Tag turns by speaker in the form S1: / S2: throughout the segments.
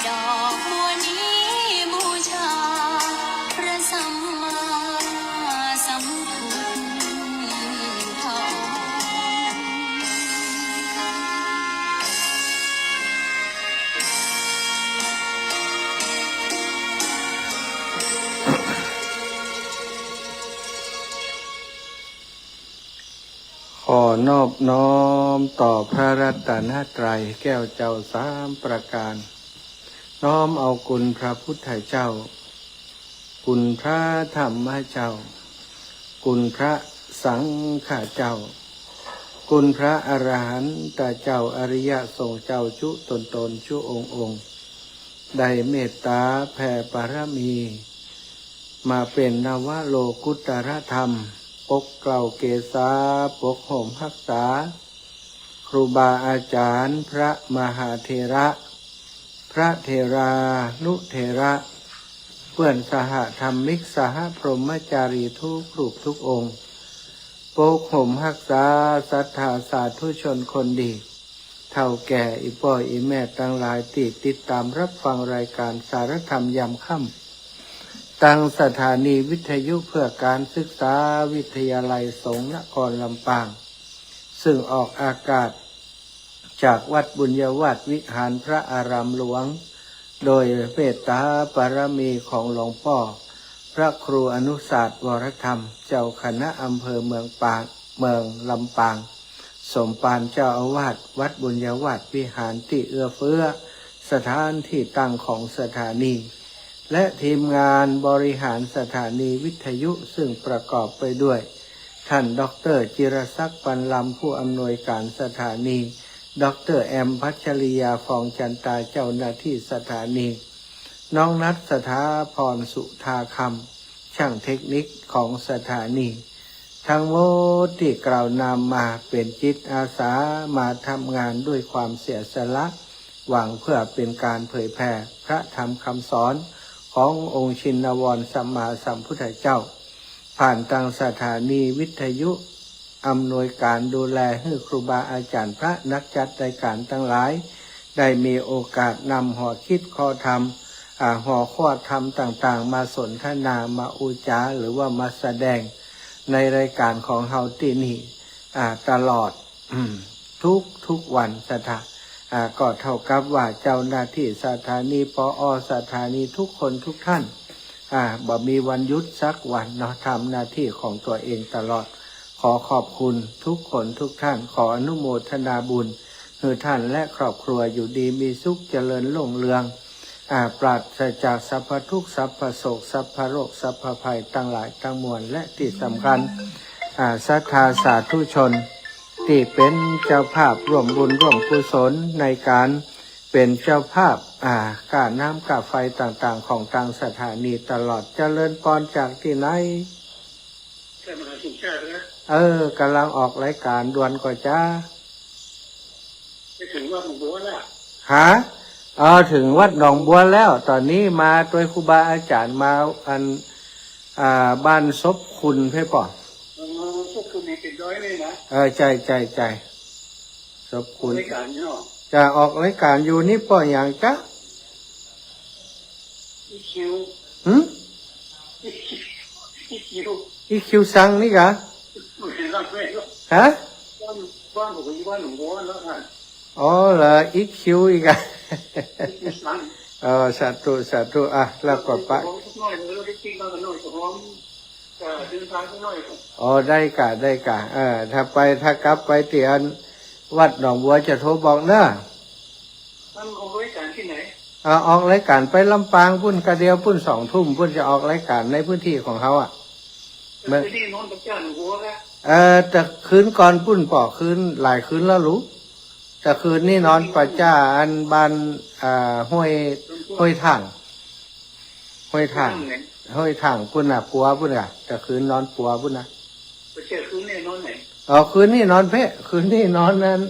S1: ดอกบัวนี้บูชาพระสัมมาสัมพุทธองค์
S2: ขอนอบน้อมต่อพระรัตนตรัยแก้วเจ้าสามประการน้อมเอาคุณพระพุทธเจ้าคุณพระธรรมเจ้าคุณพระสังฆเจ้าคุณพระอรหันตเจ้าอริยสงฆ์เจ้าจุตนจุองค์ได้เมตตาแผ่ปรมีมาเป็นนวโลกุตรธรรมปกเกล่าเกษาปกห่มรักษาครูบาอาจารย์พระมหาเถระพระเถรานุเถระเพื่อนสหธรรมิกสหพรหมจารีทุกรูปทุกองค์ปกห่มรักษาศรัทธาสาธุชนคนดีเฒ่าแก่อีพ่ออีแม่ทั้งหลายติดตามรับฟังรายการสารธรรมยามค่ำตั้งสถานีวิทยุเพื่อการศึกษาวิทยาลัยสงฆ์นครลำปางซึ่งออกอากาศจากวัดบุญญวาสวิหารพระอารามหลวงโดยเมตตาปรมีของหลวงพ่อพระครูอนุศาสตร์วรธรรมเจ้าคณะอำเภอเมืองลำปางสมภารเจ้าอาวาสวัดบุญญวาสวิหารที่เอื้อเฟื้อสถานที่ตั้งของสถานีและทีมงานบริหารสถานีวิทยุซึ่งประกอบไปด้วยท่านดร.จิรศักดิ์ปันลำผู้อำนวยการสถานีดร.แอมพัชริยาฟองจันตาเจ้าหน้าที่สถานีน้องนัทสถาพรสุธาคำช่างเทคนิคของสถานีทั้งหมดที่กล่าวนามมาเป็นจิตอาสามาทำงานด้วยความเสียสละหวังเพื่อเป็นการเผยแผ่พระธรรมคำสอนขององค์ชินวรสัมมาสัมพุทธเจ้าผ่านทางสถานีวิทยุอำนวยการดูแลให้ครูบาอาจารย์พระนักจัดรายการทั้งหลายได้มีโอกาสนำหัวคิดข้อธรรมหัวข้อธรรมต่างๆมาสนทนามาอุจาหรือว่ามาแสดงในรายการของเฮาที่นี่ตลอดทุกวันก็เท่ากับว่าเจ้าหน้าที่สถานีปอสถานีทุกคนทุกท่านบ่มีวันหยุดสักวันเนาะทำหน้าที่ของตัวเองตลอดขอขอบคุณทุกคนทุกท่านขออนุโมทนาบุญให้ท่านและครอบครัวอยู่ดีมีสุขเจริญรุ่งเรืองปราศจากสรรพทุกข์สรรพโศกสรรพโรคสรรพภัยทั้งหลายทั้งมวลและที่สำคัญศรัทธาสาธุชนที่เป็นเจ้าภาพร่วมบุญร่วมกุศลในการเป็นเจ้าภาพค่าน้ำค่าไฟต่างๆของทางสถานีตลอดเจริญพรจากที่ไหน
S3: ใช่มหาสุขชาตินะ
S2: กำลังออกรายการด่วนก็จ้า
S3: ไปถึงวัดหนองบัวแล้ว
S2: ถึงวัดหนองบัวแล้วตอนนี้มาโดยครูบาอาจารย์มาบ้านศพคุณเพ่ป่อ
S3: ศพคุณนี่เป็นร้อยเลยนะ
S2: ใจศพคุณ
S3: รายการเนาะ
S2: จะออกรายการอยู่นี่ป่ออย่างจ้ะ
S3: อีคิว
S2: อีคิวซังนี่กะฮะ
S3: บ้านผมอยู่บ้านหนองบัวแล้วกัน
S2: เหรออีคิวอีกอะสาธุแล้วก็ปะได้กะถ้ากลับไปเตียนวัดหนองบัวจะโทรบอกเนอะ
S3: มันออกรายการที่ไหน
S2: ออกรายการไปลำปางพุ่นกระเดียวพุ่น2 ทุ่มพุ่นจะออกรายการในพื้นที่ของเขา
S3: พื้นที่นอนตะเกียงหนองบัว
S2: แต่คืนก่อนพุ่นป่อคืนหลายคืนแล้วรู้แต่คืนนี่นอนปัจจ้าอันบ้านห้วยถ่างพุ่นปัวพุ่นแต่คืนนอนปัวพุ่น
S3: คืนนี่นอนไหน
S2: คืนนี่นอนคืนนี่นอนนั้น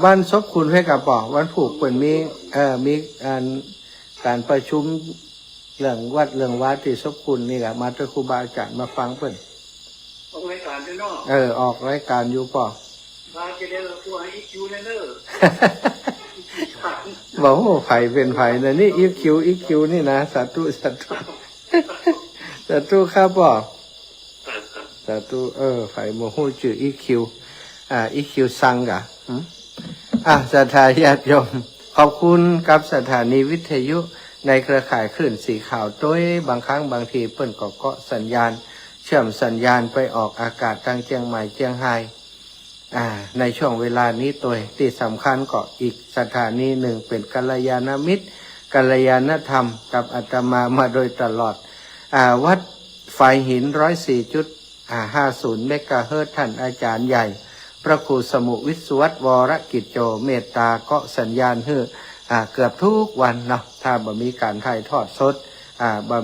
S2: บ้านศพคุณเพ่กับป่อวันผูกเปิดมีการประชุมเรื่องวัดที่ศพคุณนี่แหละมาด้วยครูบาอาจารย์มาฟังเพิ่น
S3: ออกรายการด้วยเนาะ
S2: ออกรายการอยู่ป่อ
S3: มาจะได้ตัวให้คิวแน่
S2: บอกว่าไผ่เป็นไผ่นะนี่อีคิวนี่นะสาธุสาธุสาธุครับบอกสาธุไผ่โมโหจืออีคิวซังกะศรัทธาญาติโยมขอบคุณกับสถานีวิทยุในเครือข่ายคลื่นสีขาวด้วยบางครั้งบางทีเปิ้นก็เกาะสัญญาณเชื่อมสัญญาณไปออกอากาศทางเชียงใหม่เชียงไฮ้ในช่วงเวลานี้ตัวที่สำคัญก็อีกสถานีหนึ่งเป็นกัลยาณมิตรกัลยาณธรรมกับอาตมาโดยตลอดวัดไฟหิน104.50 เมกะเฮิรตซ์ท่านอาจารย์ใหญ่พระครูสมุวิศวัตวรกิจโจเมตตาเกาะสัญญาณเกือบทุกวันเนาะถ้าบ่มีการถ่ายทอดสดบ่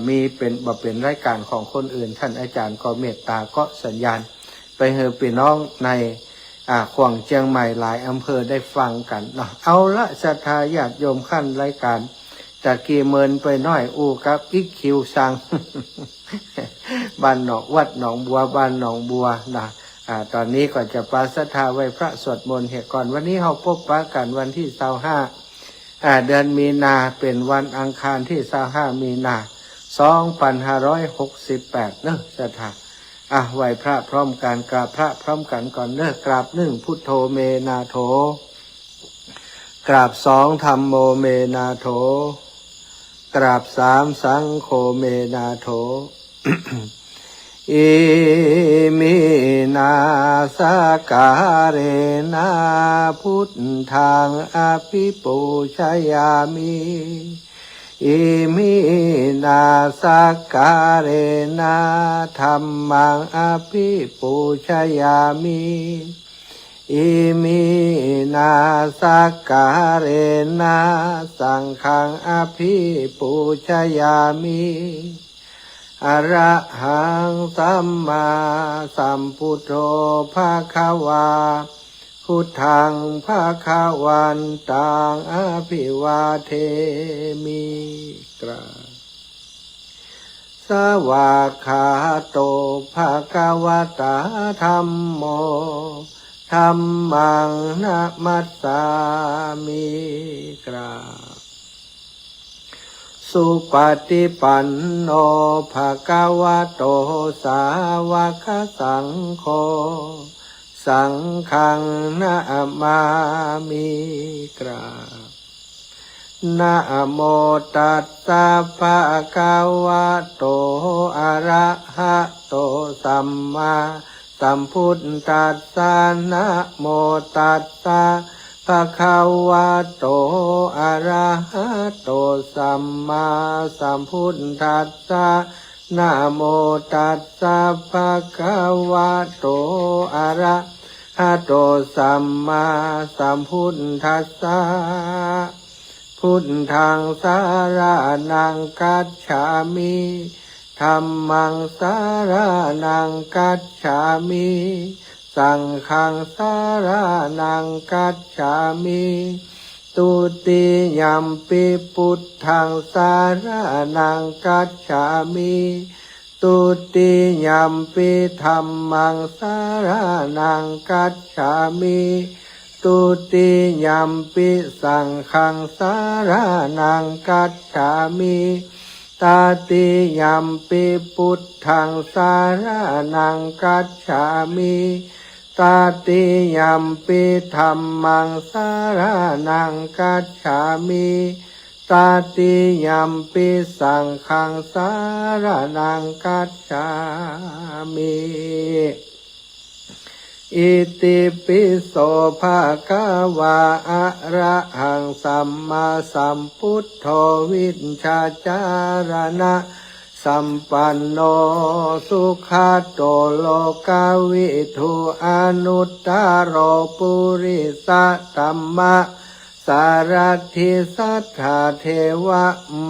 S2: เป็นรายการของคนอื่นท่านอาจารย์ก็เมตตาเกาะสัญญาณไปเฮอพี่น้องในขวางเชียงใหม่หลายอำเภอได้ฟังกันเนาะเอาละศรัทธาญาติโยมขั้นรายการตะกี้เมินไปน้อยกับอีกคิวสัง บ้านหนองวัดหนองบัวบ้านหนองบัวนะตอนนี้ก็จะปาศรัทธาไว้พระสวดมนต์เหตุก่อนวันนี้เราพบปะกันวันที่25เดือนมีนาเป็นวันอังคารที่25มีนา2568เนอะศรัทธาไหว้พระพร้อมกันกราบพระพร้อมกันก่อนเนอะกราบ1พุทโธเมนาโถกราบ2ธัมโมเมนาโถกราบ3สังโฆเมนาโถ อิมินาสการเรนะพุทธังอภิปูชยามิอิมินาสการเรนะธัมมังอภิปูชยามิอิมินาสการเรนะสังฆังอภิปูชยามิอระหังสัมมาสัมพุทโธภะคะวาพุทธังภะคะวันตังอภิวาเทมิกราสวากขาโตภะคะวะตาธัมโมธัมมังนะมัสสามิกราสุปฏิปันโนภะคะวะโตสาวกสังโฆสังฆังนะมามิกรานะโมตัสสะภะคะวะโตอะระหะโตสัมมาสัมพุทธัสสะนะโมตัสสะภะคะวะโตอะระหะโตสัมมาสัมพุทธัสสะนะโมตัสสะภะคะวะโตอะระหะโตสัมมาสัมพุทธัสสะพุทธังสารนังกัจฉามิธัมมังสารนังกัจฉามิสังฆังสารนังกัจฉามิตุติยัมปิพุทธังสารนังกัจฉามิตุติยัมปิธัมมังสารนังกัจฉามิตุติยัมปิสังฆังสารนังกัจฉามิตาติยัมปิพุทธังสารนังกัจฉามิตาติยัมปิธัมมังสารนังกัจฉามิตาติยัมปิสังฆังสารนังกัจฉามิอิติปิโสภะคะวะอะระหังสัมมาสัมพุทโธวิชชาจารณะสัมปันโนสุขัตโตโลกวิทูอนุตตโรปุริสัตตัมมะสารถิสัทธาเทว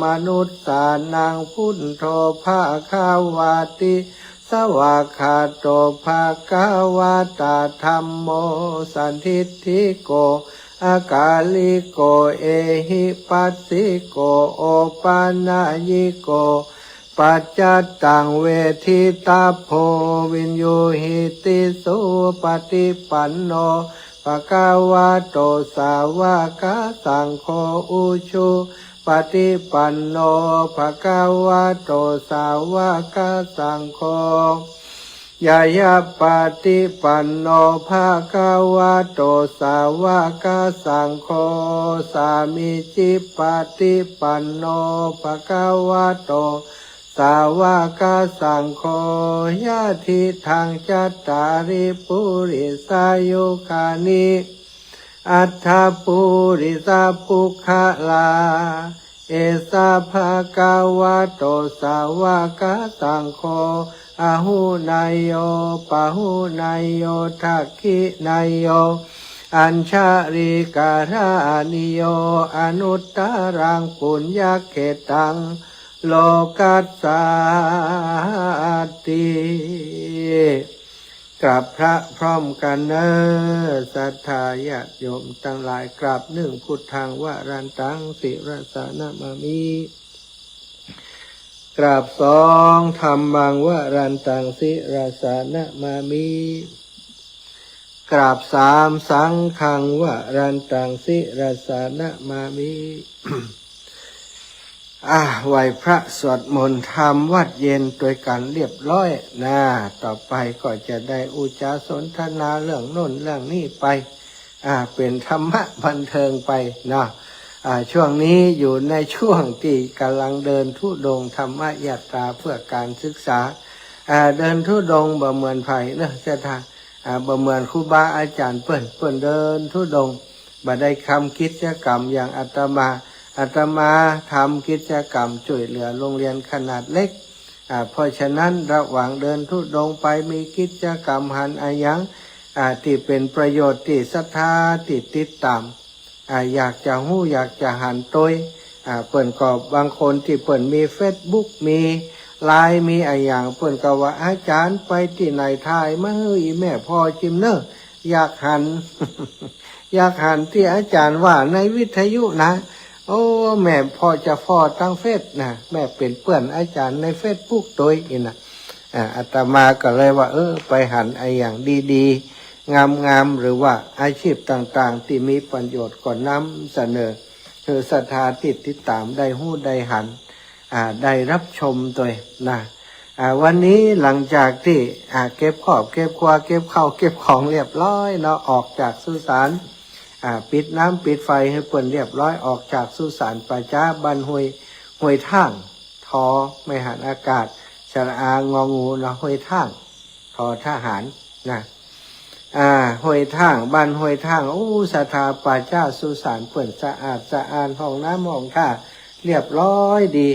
S2: มนุษย์สานังพุทโธภะคะวะติสวากขาโตภะคะวะตาธัมโมสันทิฏฐิโกอากาลิโกเอหิปัสสิโกโอปานายิโกปัจจตังเวทิตาโพวินโยหิติสุปฏิปันโนภ ภะคะวะโตสาวกสังโฆอุชุปฏิปันโนภะคะวะโตสาวกสังโฆยายาปฏิปันโนภะคะวะโตสาวกสังโฆสามิจิปฏิปันโนภะคะวะโตสาวกสังโฆญาติทังจัตตาริปุริสายุคานิอัตถปุริสาปุคลาเอสาภะคะวะโตสาวกสังโฆอาหุนายโยปะหุนายโยทักขินายโยอัญชาริการานิโยอนุตตรังปุญญเขตังโลกัสสาติกราบพระพร้อมกันเนอศรัทธาญาติโยมทั้งหลายกราบหนึ่งพุทธังวรันตังสิรสานะมามิกราบสองธัมมังวรันตังสิรสานะมามิกราบสามสังฆังวรันตังสิรสานะมามิไหวพระสวดมนต์ทำวัดเย็นโดยการเรียบร้อยนะต่อไปก็จะได้อุจาสนทนาเรื่องโน้นเรื่องนี้ไปเป็นธรรมะบันเทิงไปนะช่วงนี้อยู่ในช่วงที่กำลังเดินธุดงค์ธรรมยาตราเพื่อการศึกษาเดินธุดงค์บ่เหมือนไผเนอะเจ้าท่าบ่เหมือนครูบาอาจารย์เปิ้นเดินธุดงค์บ่ได้ทำกิจกรรมอย่างอาตมาทำกิจกรรมช่วยเหลือโรงเรียนขนาดเล็กเพราะฉะนั้นระหว่างเดินธุดงค์ไปมีกิจกรรมหันอายังที่เป็นประโยชน์ที่ศรัทธาที่ติดตามอยากจะหู้อยากจะหันตัวเปิ่นก็บางคนที่เปิ่นมี Facebook มีไลน์มีอย่างเปิ่นก็ว่าอาจารย์ไปที่ไหนทายมาเฮ้ยแม่พ่อจิมเนอร์อยากหัน อยากหันที่อาจารย์ว่าในวิทยุนะโอ้แม่พอจะฟอตั้งเฟซนะแม่เป็นเพื่อนอาจารย์ในเฟซบุ๊กโดยอินะอาตมาก็เลยว่าไปหันอย่างดีๆงามหรือว่าอาชีพต่างๆที่มีประโยชน์ก่อนนำเสนอคือศรัทธาติดตามได้หู้ได้หันได้รับชมตัวนะวันนี้หลังจากที่เก็บขอบเก็บครัวเก็บข้าวเก็บของเรียบร้อยเนาะออกจากสุสานปิดน้ำปิดไฟให้เปิดเรียบร้อยออกจากสุสานป่าช้าบ้านห้วยท่างทอไม่หันอากาศสระอางองูนะห้วยท่างทอทหารนะห้วยท่างบ้านห้วยท่างสถาป่าช้าสุสานเปิดสะอาดห้องน้ำห้องท่าเรียบร้อยดี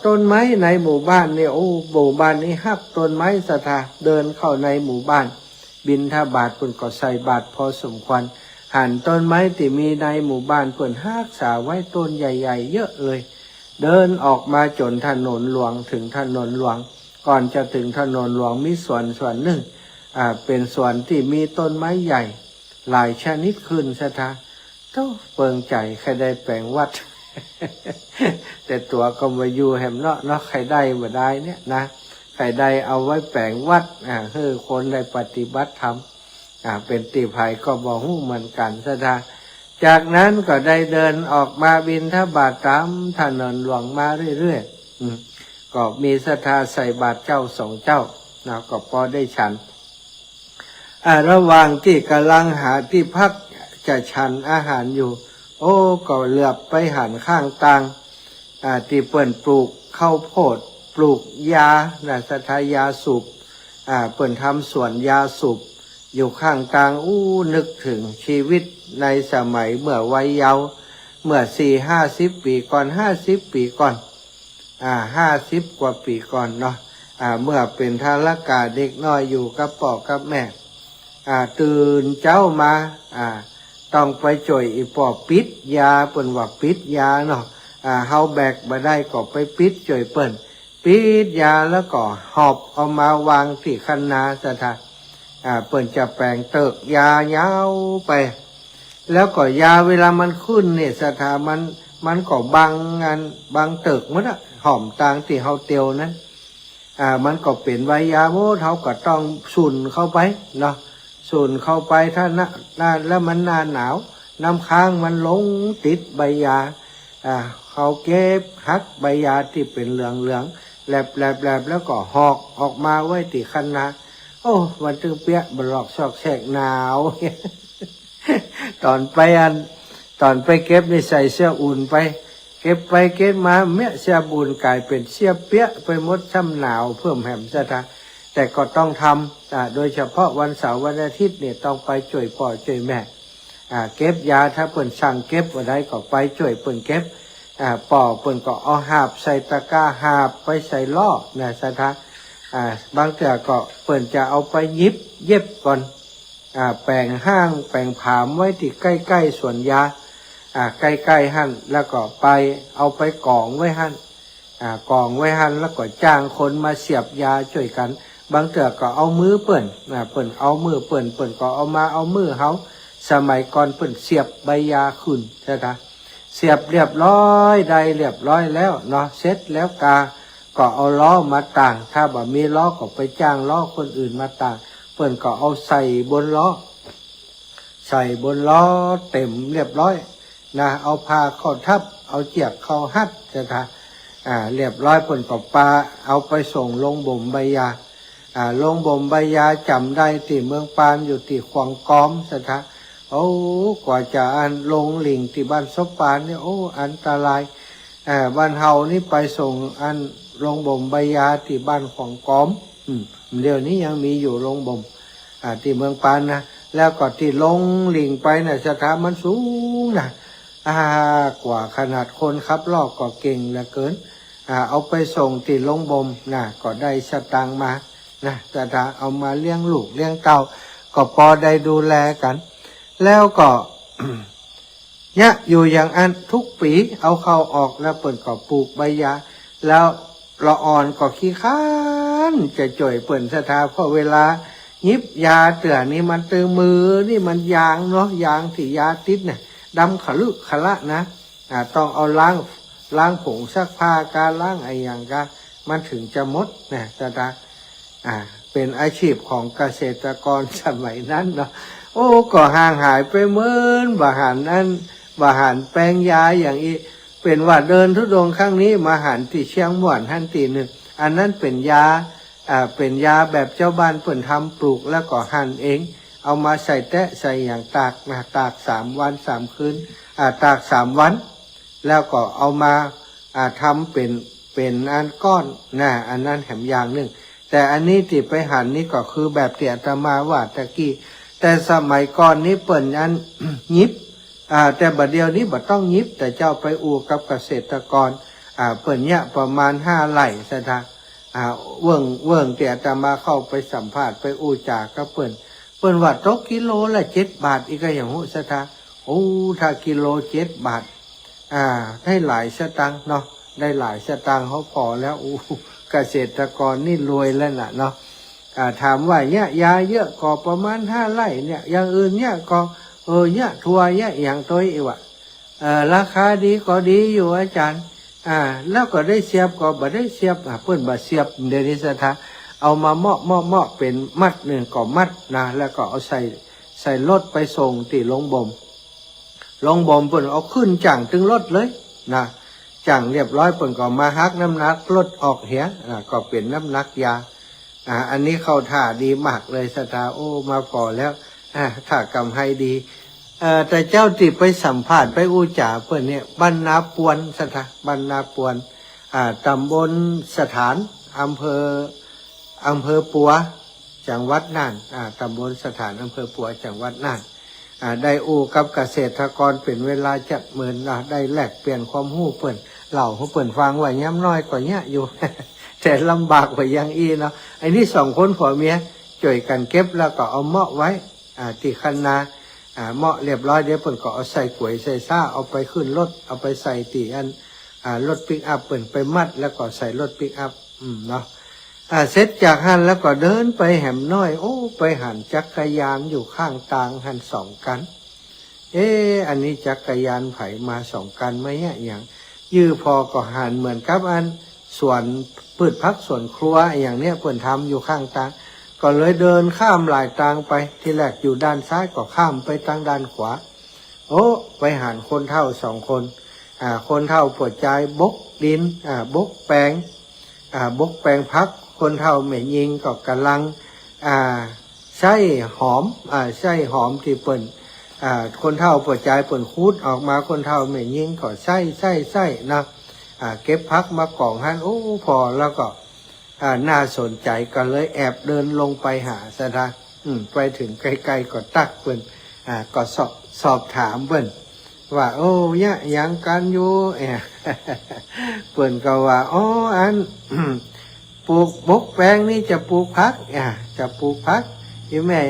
S2: ต้นไม้ในหมู่บ้านเนี่ยหมู่บ้านนี้ฮักต้นไม้สถาเดินเข้าในหมู่บ้านบิณฑบาตเปิดก็ใส่บาตรพอสมควรหันต้นไม้ที่มีในหมู่บ้านเปิดฮักษาไว้ต้นใหญ่ๆเยอะเลยเดินออกมาจนถนนหลวงถึงถนนหลวงก่อนจะถึงถนนหลวงมีสวนหนึ่งเป็นสวนที่มีต้นไม้ใหญ่หลายชนิดขึ้นสถาเต้าเปิงใจใครได้แปลงวัด แต่ตัวก็มาอยู่แหมเนาะใครได้บ่ได้เนี่ยนะใครได้เอาไว้แปลงวัดให้คนได้ปฏิบัติธรรมเป็นตีภัยก็บอกหู้เหมือนกันสถาจากนั้นก็ได้เดินออกมาบิณฑบาตตามถนนหลวงมาเรื่อยๆก็มีศรัทธาใส่บาตรเจ้าสองเจ้านะก็พอได้ฉันระหว่างที่กำลังหาที่พักจะฉันอาหารอยู่ก็เหลือบไปหันข้างต่างที่เปิ่นปลูกข้าวโพดปลูกยาศรัทธายาสูบเปิ่นทำสวนยาสูบอยู่ข้างกลางนึกถึงชีวิตในสมัยเมื่อวัยเยาว์เมื่อ50 ปีก่อน50 ปีก่อน50 กว่าปีก่อนเนาะเมื่อเป็นทารกาเด็กน้อยอยู่กับพ่อกับแม่ตื่นเจ้ามาต้องไปจ่อยอีป่อปิดยาเปิ้นว่าปิดยาเนาะเฮาแบกบ่ได้ก็ไปปิดจ่อยเปิ้นปิดยาแล้วก็หอบเอามาวางที่คันนาสถานเปิ้นจะแปลงเติกยายาวไปแล้วก็ยาเวลามันขึ้นเนี่ยสถามันก็บังเติกมันหอมตางที่เฮาเตียวนั้นมันก็เป็นไวยาโมเฮาก็ต้องสุนเข้าไปเนาะ สูนเข้าไปถ้าแล้วมันหน้าหนาวน้ำค้างมันลงติดใบยาเขาเก็บหักใบยาที่เป็นเหลืองแหลบแล้วก็หอกออกมาไว้ติคันนาโอ้วันตึงเปียบลอกซอกแสกหนาว ตอนไปเก็บนี่ใส่เสื้ออุ่นไปเก็บไปเก็บมาเมื่อเสื้อบุญกลายเป็นเสื้อเปียไปหมดช่ำหนาวเพิ่มแหมซะทะแต่ก็ต้องทำโดยเฉพาะวันเสาร์วันอาทิตย์เนี่ยต้องไปช่วยพ่อช่วยแม่เก็บยาถ้าเปิ่นสั่งเก็บวันใดก็ไปช่วยเปิ่นเก็บป่อเปิ่นก็เอาหาบใส่ตะกร้าหาบไปใส่ล้อนะซะทะบางเถื่อก็เปิ่นจะเอาไปเย็บก่อนแปลงห้างแปลงผามไว้ที่ใกล้ๆสวนยาใกล้ๆหั่นแล้วก็ไปเอาไปกองไว้หั่นกองไว้หั่นแล้วก็จ้างคนมาเสียบยาช่วยกันบางเถื่อก็เอามือเปิ่นเอามือเปิ่นก็เอามือเฮาสมัยก่อนเปิ่นเสียบใบยาขึ้นใช่ไหมเสียบเรียบร้อยได้เรียบร้อยแล้วเนาะเสร็จแล้วก็เอาล้อมาต่างถ้าบ่มีล้อก็ไปจ้างล้อคนอื่นมาต่างเปิ่นก็เอาใส่บนล้อเต็มเรียบร้อยนะเอาผ้าเข้าทับเอาเจียกเข้าฮัดใช่ไหมเรียบร้อยเปิ่นก็ปาเอาไปส่งลงบ่มใบยาลงบ่มใบยาจำได้ที่เมืองปานอยู่ที่ขวางก้อมใช่ไหมโอ้กว่าจะลงหลิงที่บ้านซบปานเนี่ยโอ้อันตรายบ้านเฮานี่ไปส่งลงบ่มใบยาที่บ้านขวางก้อมเดี๋ยวนี้ยังมีอยู่ลงบ่มที่เมืองปานนะแล้วก็ที่ลงหลิงไปนะสถามันสูงนะกว่าขนาดคนขับลอกก็เก่งเหลือเกินเอาไปส่งที่ลงบ่มนะก็ได้สตางค์มานะแต่เอามาเลี้ยงลูกเลี้ยงเต้าก็พอได้ดูแลกันแล้วก็ เนี่ยอยู่อย่างอันทุกปีเอาเข้าออกแล้วเปิ่นก็ปลูกใบยาแล้วละอ่อนก็ขี้ค้านจะจ่อยเปิ่นสถาเพราะเวลายิบยาเตือนี่มันตือมือนี่มันยางเนาะยางที่ยาติดเนี่ยดำขลุขละนะต้องเอาล้างผงซักผ้าการล้างไออย่างกะมันถึงจะมดนะสถาเป็นอาชีพของเกษตรกรสมัยนั้นเนาะโอ้ก็ห่างหายไปเหมือนบาหารนั้นบาหารแปลงยาอย่างอีเป็นว่าเดินทุดงครั้งนี้มาหันที่เชียงม่วนหันตีหนึ่งอันนั้นเป็นยาแบบเจ้าบ้านเปิ่นทำปลูกแล้วก็หั่นเองเอามาใส่แตะใส่อย่างตาก3 วัน 3 คืนตาก3 วันแล้วก็เอามาทำเป็นอันก้อนนะอันนั้นแหมอย่างหนึ่งแต่อันนี้ที่ไปหั่นนี่ก็คือแบบที่อาตมาว่าตะกี้แต่สมัยก่อนนี้เปิ่นอัน ยิบแต่บัดเดียวนี้บัดต้องยิบแต่เจ้าไปอู่กับเกษตรกรเปิ่นเนี่ยประมาณ5 ไร่ซะทะเวิ่งแต่อาตมาเข้าไปสัมภาษณ์ไปอู่จากกับเปิ่นว่าตกกิโลละ7 บาทอีกอย่างหูซะทะโอ้ถ้ากิโล7 บาทได้หลายสตางค์เนาะได้หลายสตางค์เขาพอแล้วเกษตรกรนี่รวยแล้วน่ะเนาะถามว่าเนี่ยยาเยอะก็ประมาณ5 ไร่เนี่ยอย่างอื่นเนี่ยก็เนี่ยทัวเนี่ยอย่างตัวอีกว่าราคาดีก็ดีอยู่อาจารย์แล้วก็ได้เสียบก็บ่ได้เสียบเพิ่นบ่เสียบเดี๋ยวนี้ซะทะเอามาเมาะเป็นมัดหนึ่งก็มัดนะแล้วก็เอาใส่รถไปส่งที่ลงบ่มเพิ่นเอาขึ้นจังถึงรถเลยนะจังเรียบร้อยเพิ่นก็มาฮักน้ำหนักลดออกเหียก็เป็นน้ำหนักยาอันนี้เข้าท่าดีมากเลยสถาโอ้มาพอแล้วถ้ากำให้ดีแต่เจ้าที่ไปสัมภาษณ์ไปอูจ่าเพื่อนเนี่ยบรรณาปวนสถาบรรณาปวนตำบลสถานอำเภอปัวจังหวัดน่านตำบลสถานอำเภอปัวจังหวัดน่านได้อูกับเกษตรกรเป็นเวลาจัดเหมือนได้แลกเปลี่ยนความรู้เปิ่นเล่าเขาเปิ่นฟังว่าย้ำน้อยกว่าเนี้ยอยู่ แต่ลำบากกว่ายังอีเนาะไอ้นี่2 คนผัวเมียช่วยกันเก็บแล้วก็เอาเมาะไว้ที่คันนาเมาะเรียบร้อยเดี๋ยวเปิ่นก็เอาใส่ก๋วยใส่ซ่าเอาไปขึ้นรถเอาไปใส่ตีรถปิกอัพเปิ่นไปมัดแล้วก็ใส่รถปิกอัพเนาะเสร็จจากหันแล้วก็เดินไปแหมน้อยโอ้ไปหันจักรยานอยู่ข้างทางหัน2 กันอันนี้จักรยานไผมา2 กันไหมเนี่ยอย่างยื้อพอก็หันเหมือนกับอันสวนพืชผักสวนครัวอย่างเนี้ยเปิ่นทำอยู่ข้างทาง ก็เลยเดินข้ามหลายทางไปที่แรกอยู่ด้านซ้ายก็ข้ามไปทางด้านขวาโอ้ไปหันคนเฒ่าสองคนคนเฒ่าปวดใจบกดินบกแปลงบกแปลงพักคนเฒ่าแม่ยิงก็กำลังใช้หอมใช้หอมที่เปิ่นคนเฒ่าปวดใจเปิ่นคูดออกมาคนเฒ่าแม่ยิงก็ใช้นะเก็บพักมากล่องหันโอ้พอแล้วก็น่าสนใจก็เลยแอบเดินลงไปหาซะนะไปถึงใกล้ๆก็ตักเปิ่นก็สอบถามเปิ่นว่าโอ้ยะยังกันอยู่เปิ่นก็ว่าอ๋ออัน ปลูกบกแปลงนี่จะปลูกพักจะปลูกพักที่แม่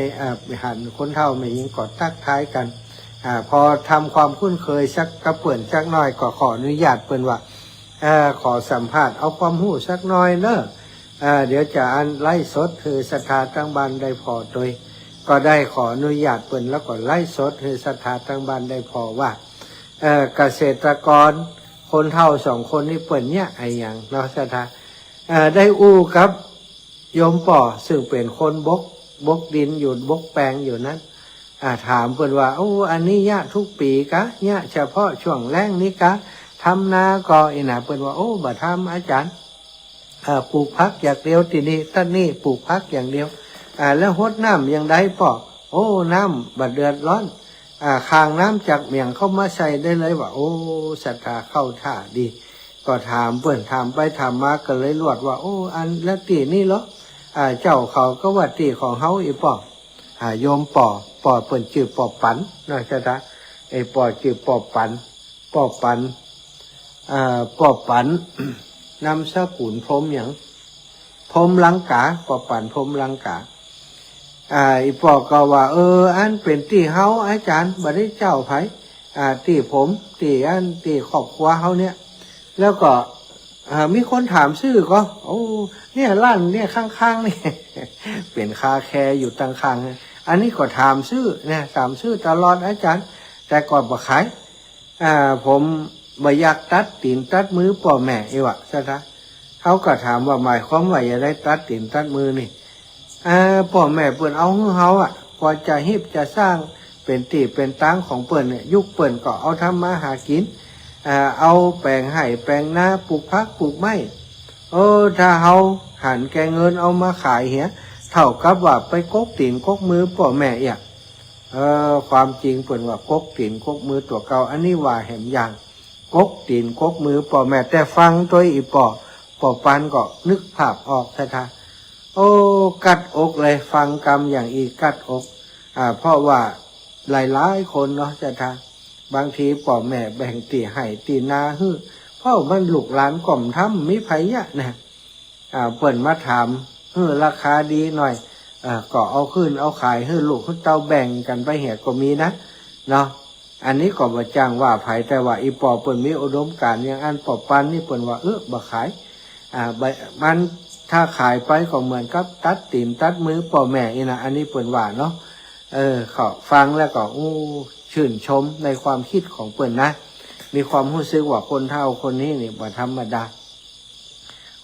S2: หันคนเฒ่าแม่ยิงก็ทักทายกันพอทำความคุ้นเคยสักกระเปิ่นสักหน่อยก็ขออนุญาตเปิ่นว่าขอสัมภาษณ์เอาความรู้สักหน่อยเนอะเดี๋ยวจะอันไล่สดคือศรัทธาตั้งบ้านได้พอโดยก็ได้ขออนุญาตเปิ่นแล้วก็ไล่สดคือศรัทธาตั้งบ้านได้พอว่าเกษตรกรคนเฒ่าสองคนนี่เปิ่นเนี่ยไอ้อย่างเนาะศรัทธาได้อู้ครับโยมป่อซึ่งเป็นคนบกดินอยู่บกแปลงอยู่นั้นถามเปิ่นว่าโอ้อันนี้ยะทุกปีกะยะเฉพาะช่วงแล้งนี้กะทำนาก็อีน่ะเปิ่นว่าโอ้บ่ทำอาจารย์ปลูกพักอย่างเดียวทีนี้ท่านนี่ปลูกพักอย่างเดียวแล้วฮดน้ำยังได้ป่อโอ้น้ำบัดเดือดร้อนคางน้ำจากเมียงเข้ามาใส่ได้เลยว่าโอ้ศรัทธาเข้าท่าดีก็ถามเปิ่นถามไปถามมาก็เลยรวดว่าโอ้อันแล้วตีนี่เหรอเจ้าเขาก็ว่าตีของเฮาอีป่อโยมป่อเปิ่นชื่อป่อปันนะศรัทธาไอ้ป่อชื่อป่อปันป่อปัน นำสกุลพรมอย่างพรมลังกาป่อปันพรมลังกาอีป่อก็ว่าอันเป็นตีเฮาอาจารย์บ่ได้เจ้าไผตีผมตีอันตีครอบครัวเฮาเนี่ยแล้วก็มีคนถามชื่อก็โอ้เนี่ยร้านเนี่ยข้างๆนี่ เป็นคาแคร์อยู่ตั้งข้างอันนี้ก็ถามชื่อเนี่ยถามชื่อตลอดอาจารย์แต่ก่อนบ่ขายผมบ่อยากตัดตีนตัดมือป่อแม่อีวะซะนะเขาก็ถามว่าหมายความว่าจะได้ตัดตีนตัดมือนี่ป่อแม่เปิ้นเอาเฮาพอจะฮิบจะสร้างเป็นตีเป็นตั้งของเปิ้นเนี่ยยุคเปิ้นก็เอาทำมาหากินเอาแปลงไห่แปลงนาปลูกพักปลูกไม้ถ้าเฮาหันแกเงินเอามาขายเหียเท่ากับว่าไปกกตีนกกมือป่อแม่อีกความจริงเปิ้นว่ากกตีนกกมือตัวเก่าอันนี้ว่าแหมอย่างกกตีนกกมือป่อแม่แต่ฟังตัวอีป่อปันก็นึกภาพออกท่าโอ้กัดอกเลยฟังกรรมอย่างอีกัดอกเพราะว่าหลายคนเนาะท่าบางทีป่อแม่แบ่งตีให้ตีนาฮื้อเพราะมันลูกหลานกล่อมทำมีไผยะนะเปิ่นมาถามราคาดีหน่อยก็เอาขึ้นเอาขายให้ลูกเขาเต้าแบ่งกันไปเหตุก็มีนะเนาะอันนี้ก็บ่จ้างว่าไผแต่ว่าอีป่อเปิ่นมีอุดมการณ์อย่างอันป่อปันนี่เปิ่นว่าบ่ขายมันถ้าขายไปก็เหมือนกับตัดตีนตัดมือป่อแม่นี่นะอันนี้เปิ่นว่าเนาะเขาฟังแล้วก็ชื่นชมในความคิดของเปิ่นนะมีความรู้สึกว่าคนเฒ่าคนนี้นี่บ่ธรรมดา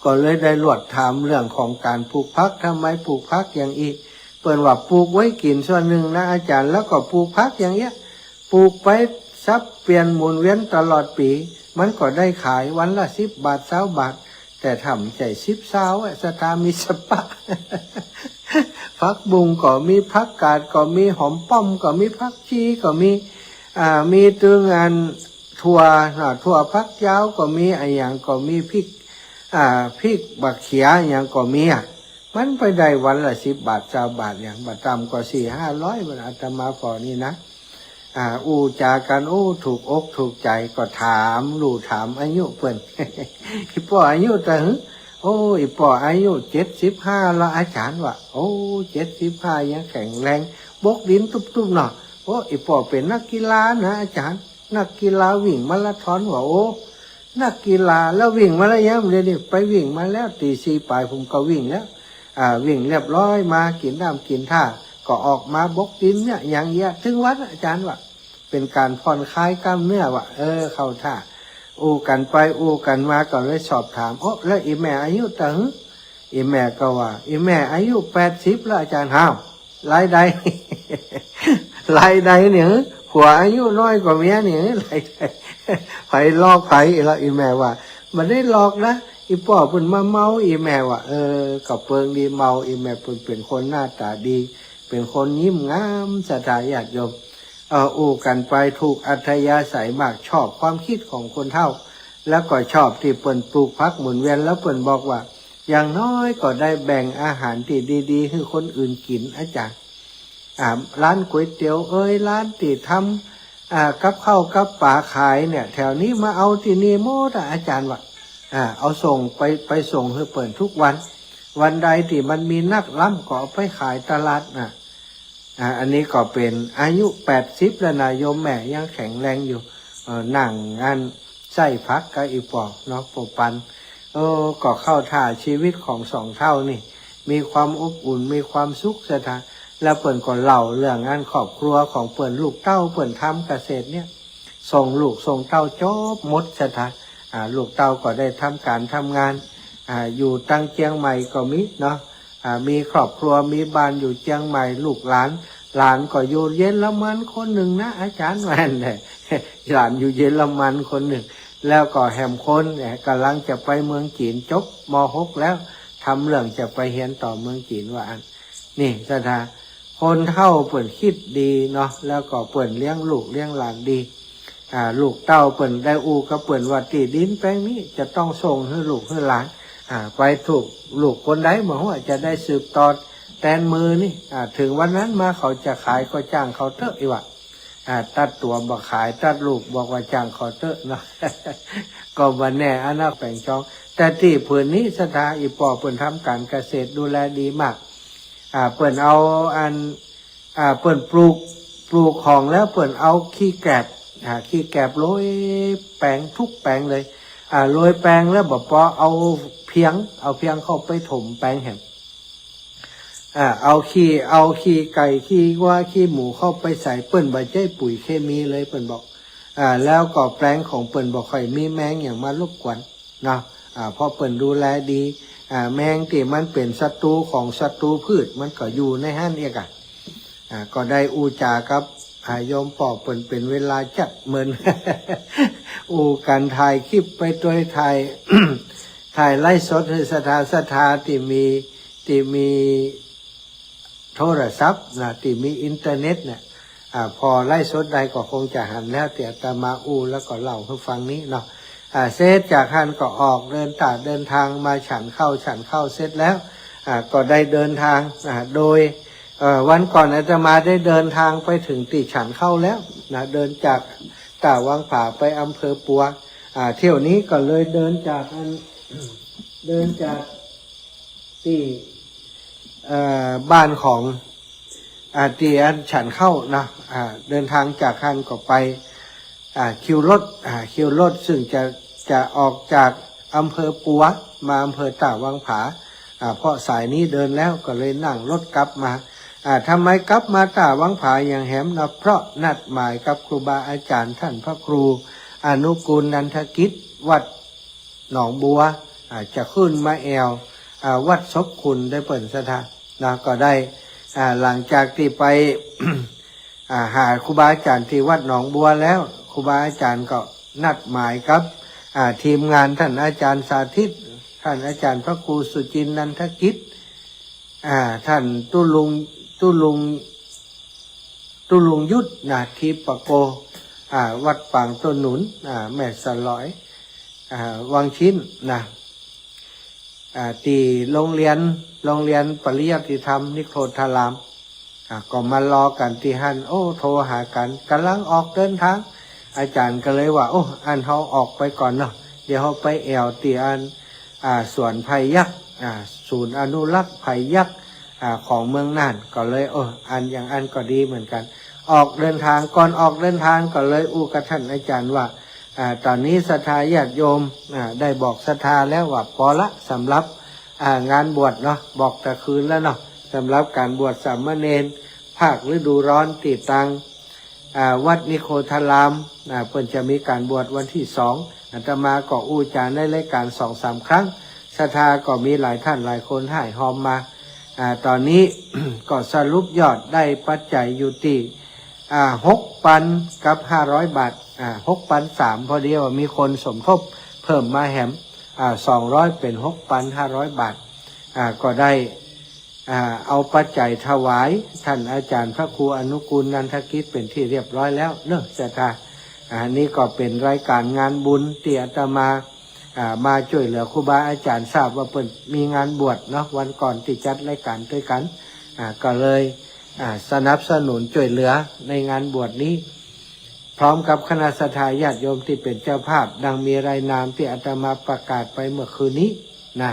S2: ก็เลยได้ลวดถามเรื่องของการปลูกพักทำไมปลูกพักอย่างอีกเปิ่นว่าปลูกไว้กินส่วนหนึ่งนะอาจารย์แล้วก็ปลูกพักอย่างเงี้ยปลูกไปซับเปลี่ยนหมุนเวียนตลอดปีมันก็ได้ขายวันละ10 บาท20 บาทแต่ทำใจ10 20สตามีสปะ พักบุงก็มีพักกาดก็มีหอมป้อมก็มีพักชีก็มีตึงอันถั่วพักยาวก็มีอะไรอย่างก็มีพริกบักเขียอย่างก็มีมันไปได้วันละ10 บาท20 บาทอย่างบัดต่ำก็400-500มันอาตมาพอนี่นะจากันถูกอกถูกใจก็ถามถามอายุเพิ่น ป่ออายุแต่อีป่ออายุ75แล้วอาจารย์ว่า75ยังแข็งแรงบกดินตุ๊บๆเนาะอีป่อเป็นนักกีฬานะอาจารย์นักกีฬาวิ่งมาราธอนว่านักกีฬาแล้ววิ่งมาแล้วยังเลยไปวิ่งมาแล้วตี 4ปลายผมก็วิ่งแล้ววิ่งเรียบร้อยมากินน้ำกินท่าก็ออกมาบกดินเนี่ยอย่างเงี้ยถึงวัดอาจารย์ว่าเป็นการผ่อนคลายกล้ามเนื้อว่าเข้าท่ากันไปกันมาก็เลยสอบถามแล้วอีแม่อายุ อีแม่ก็ว่าอีแม่อายุ80แล้วอาจารย์ห้าวรายใด รายใดเนี่ยผัวอายุน้อยกว่าเมียเนี่ยรายใดไผลอกไผแล้วอีแม่ว่ามันได้หลอกนะอีพ่อเพิ่นมาเมาอีแม่ว่ากับเปิงดีเมาอีแม่เพิ่นเป็นคนหน้าตาดีเป็นคนยิ้มงามศรัทธาญาติโยมอู้กันไปถูกอัธยาศัยมากชอบความคิดของคนเฒ่าแล้วก็ชอบที่เปิ่นปลูกพักหมุนเวียนแล้วเปิ่นบอกว่าอย่างน้อยก็ได้แบ่งอาหารที่ดีๆให้คนอื่นกินอาจารย์ร้านก๋วยเตี๋ยวร้านที่ทำกับข้าวกับปลาขายเนี่ยแถวนี้มาเอาที่นี่โมดอาจารย์ว่าเอาส่งไปส่งให้เปิ่นทุกวันวันใดที่มันมีนักล้ำก็เอาไปขายตลาดอันนี้ก็เป็นอายุ80แล้วนะโยมแม่ยังแข็งแรงอยู่นั่งงานใส่พักกับอีปอกเนาะปปันก็เข้าท่าชีวิตของสองเท่านี่มีความอบอุ่นมีความสุขสถานแล้วเปิ่นก็เล่าเรื่องงานครอบครัวของเปิ่นลูกเต้าเปิ่นทำเกษตรเนี่ยส่งลูกส่งเต้าจบหมดสถานลูกเต้าก็ได้ทำการทำงานอยู่ตั้งเชียงใหม่ก็มีเนาะมีครอบครัวมีบ้านอยู่เชียงใหม่ลูกหลานก็อยู่เยอรมันคนหนึ่งนะอาจารย์แม่นเลยหลานอยู่เยอรมันคนหนึ่งแล้วก็แหมคนกำลังจะไปเมืองจีนจบม.6 แล้วทำเรื่องจะไปเรียนต่อเมืองจีนว่านี่สถานคนเฒ่าเปิ่นคิดดีเนาะแล้วก็เปิ่นเลี้ยงลูกเลี้ยงหลานดีลูกเต้าเปิ่นได้อูก็เปิ่นว่าที่ดินแปลงนี้จะต้องส่งให้ลูกให้หลานไปถูกลูกคนใดหมอว่าจะได้สืบต่อแทนมือนี่ถึงวันนั้นมาเขาจะขายก็จ้างเขาเถอะอีกว่าตัดตัวบอกขายตัดลูกบอกว่าจ้างเขาเถอะเนาะ ก็วันแน่อนาคตแปลงจองแต่ที่ผืนนี้สถาอีปอเปิ่นทำการเกษตรดูแลดีมากเปิ่นเอาเปิ่นปลูกของแล้วเปิ่นเอาขี้แกบโรยแปลงทุกแปลงเลยโรยแปลงแล้วบอกพอเอาเพียงเข้าไปถมแปลงแหมเอาขี้ไก่ขี้ว่าขี้หมูเข้าไปใส่เปิ่นบ่ใช่ปุ๋ยเคมีเลยเปิ่นบอกแล้วก็แปลงของเปิ่นบ่ค่อยมีแมงอย่างมารบกวนนะเพราะเปิ่นดูแลดีแมงที่มันเป็นศัตรูของศัตรูพืชมันก็อยู่ในห้านเอกก็ได้อูจากับโยมปอเปิ่นเป็นเวลาจัดเหมือน อูกันถ่ายคลิปไปตัวถ่าย ถ่ายไล่สดให้ศรัทธาที่มีโทรศัพท์นะที่มีอินเทอร์เน็ตเนี่ยพอไล่สดใดก็คงจะหันแล้วแต่อาตมาอูแล้วก็เล่าให้ฟังนี้เนาะเสร็จจากหันก็ออกเดินทางมาฉันเข้าเสร็จแล้วก็ได้เดินทางโดยวันก่อนอาตมาได้เดินทางไปถึงที่ฉันเข้าแล้วนะเดินจากตาวังผาไปอำเภอปัวเที่ยวนี้ก็เลยเดินจากที่บ้านของที่ฉันเข้านะเดินทางจากคันก็ไปคิวรถซึ่งจะออกจากอำเภอปัวมาอำเภอตาวังผาเพราะสายนี้เดินแล้วก็เลยนั่งรถกลับมาทำไมกลับมาตาวังผาอย่างแหมนะเพราะนัดหมายกับครูบาอาจารย์ท่านพระครูอนุกูลนันทกิจวัดหนองบัวจะขึ้นมาแอววัดศพคุณได้เปิดสถานนะก็ได้หลังจากที่ไป หาครูบาอาจารย์ที่วัดหนองบัวแล้วครูบาอาจารย์ก็นัดหมายกับทีมงานท่านอาจารย์สาธิตท่านอาจารย์พระครูสุจินนันทกิจท่านตุลุงยุทธทีปโกวัดปางต้นหนุนแม่สลอยวังชิ้นตีโรงเรียนปริยัติธรรมนิโครธารามก็มารอกันที่หันโทรหากันกำลังออกเดินทางอาจารย์ก็เลยว่าอันเขาออกไปก่อนเนาะเดี๋ยวเขาไปแอวตีสวนไผ่ยักษ์ศูนย์อนุรักษ์ไผ่ยักษ์ของเมืองน่านก็เลยอันก็ดีเหมือนกันออกเดินทางก่อนออกเดินทางก็เลยกับท่านอาจารย์ว่าตอนนี้ศรัทธาญาติโยมได้บอกศรัทธาแล้วว่าพอละสำหรับงานบวชเนาะบอกแต่คืนแล้วเนาะสำหรับการบวชสามเณรภาคฤดูร้อนติดตังวัดนิโคธารามเพิ่นจะมีการบวชวันที่2อาตมาก็จาในรายการ 2-3 ครั้งศ ศรัทธาก็มีหลายท่านหลายคนให้หอมมาตอนนี้ ก็สรุปยอดได้ปัจจัยอยู่ที่6,000 กับ 500 บาท6,300พอดีว่ามีคนสมทบเพิ่มมาแหม200เป็น 6,500 บาทก็ได้เอาปัจจัยถวายท่านอาจารย์พระครูอนุกูลนันทกิจเป็นที่เรียบร้อยแล้วเนอะศรัทธานี่ก็เป็นรายการงานบุญที่อาตมามาช่วยเหลือครูบาอาจารย์ทราบว่าเปิดมีงานบวชเนาะวันก่อนที่จัดรายการด้วยกันก็เลยสนับสนุนช่วยเหลือในงานบวชนี้พร้อมกับคณะสัตยาติโยมที่เป็นเจ้าภาพดังมีรายนามที่อาตมาประกาศไปเมื่อคืนนี้นะ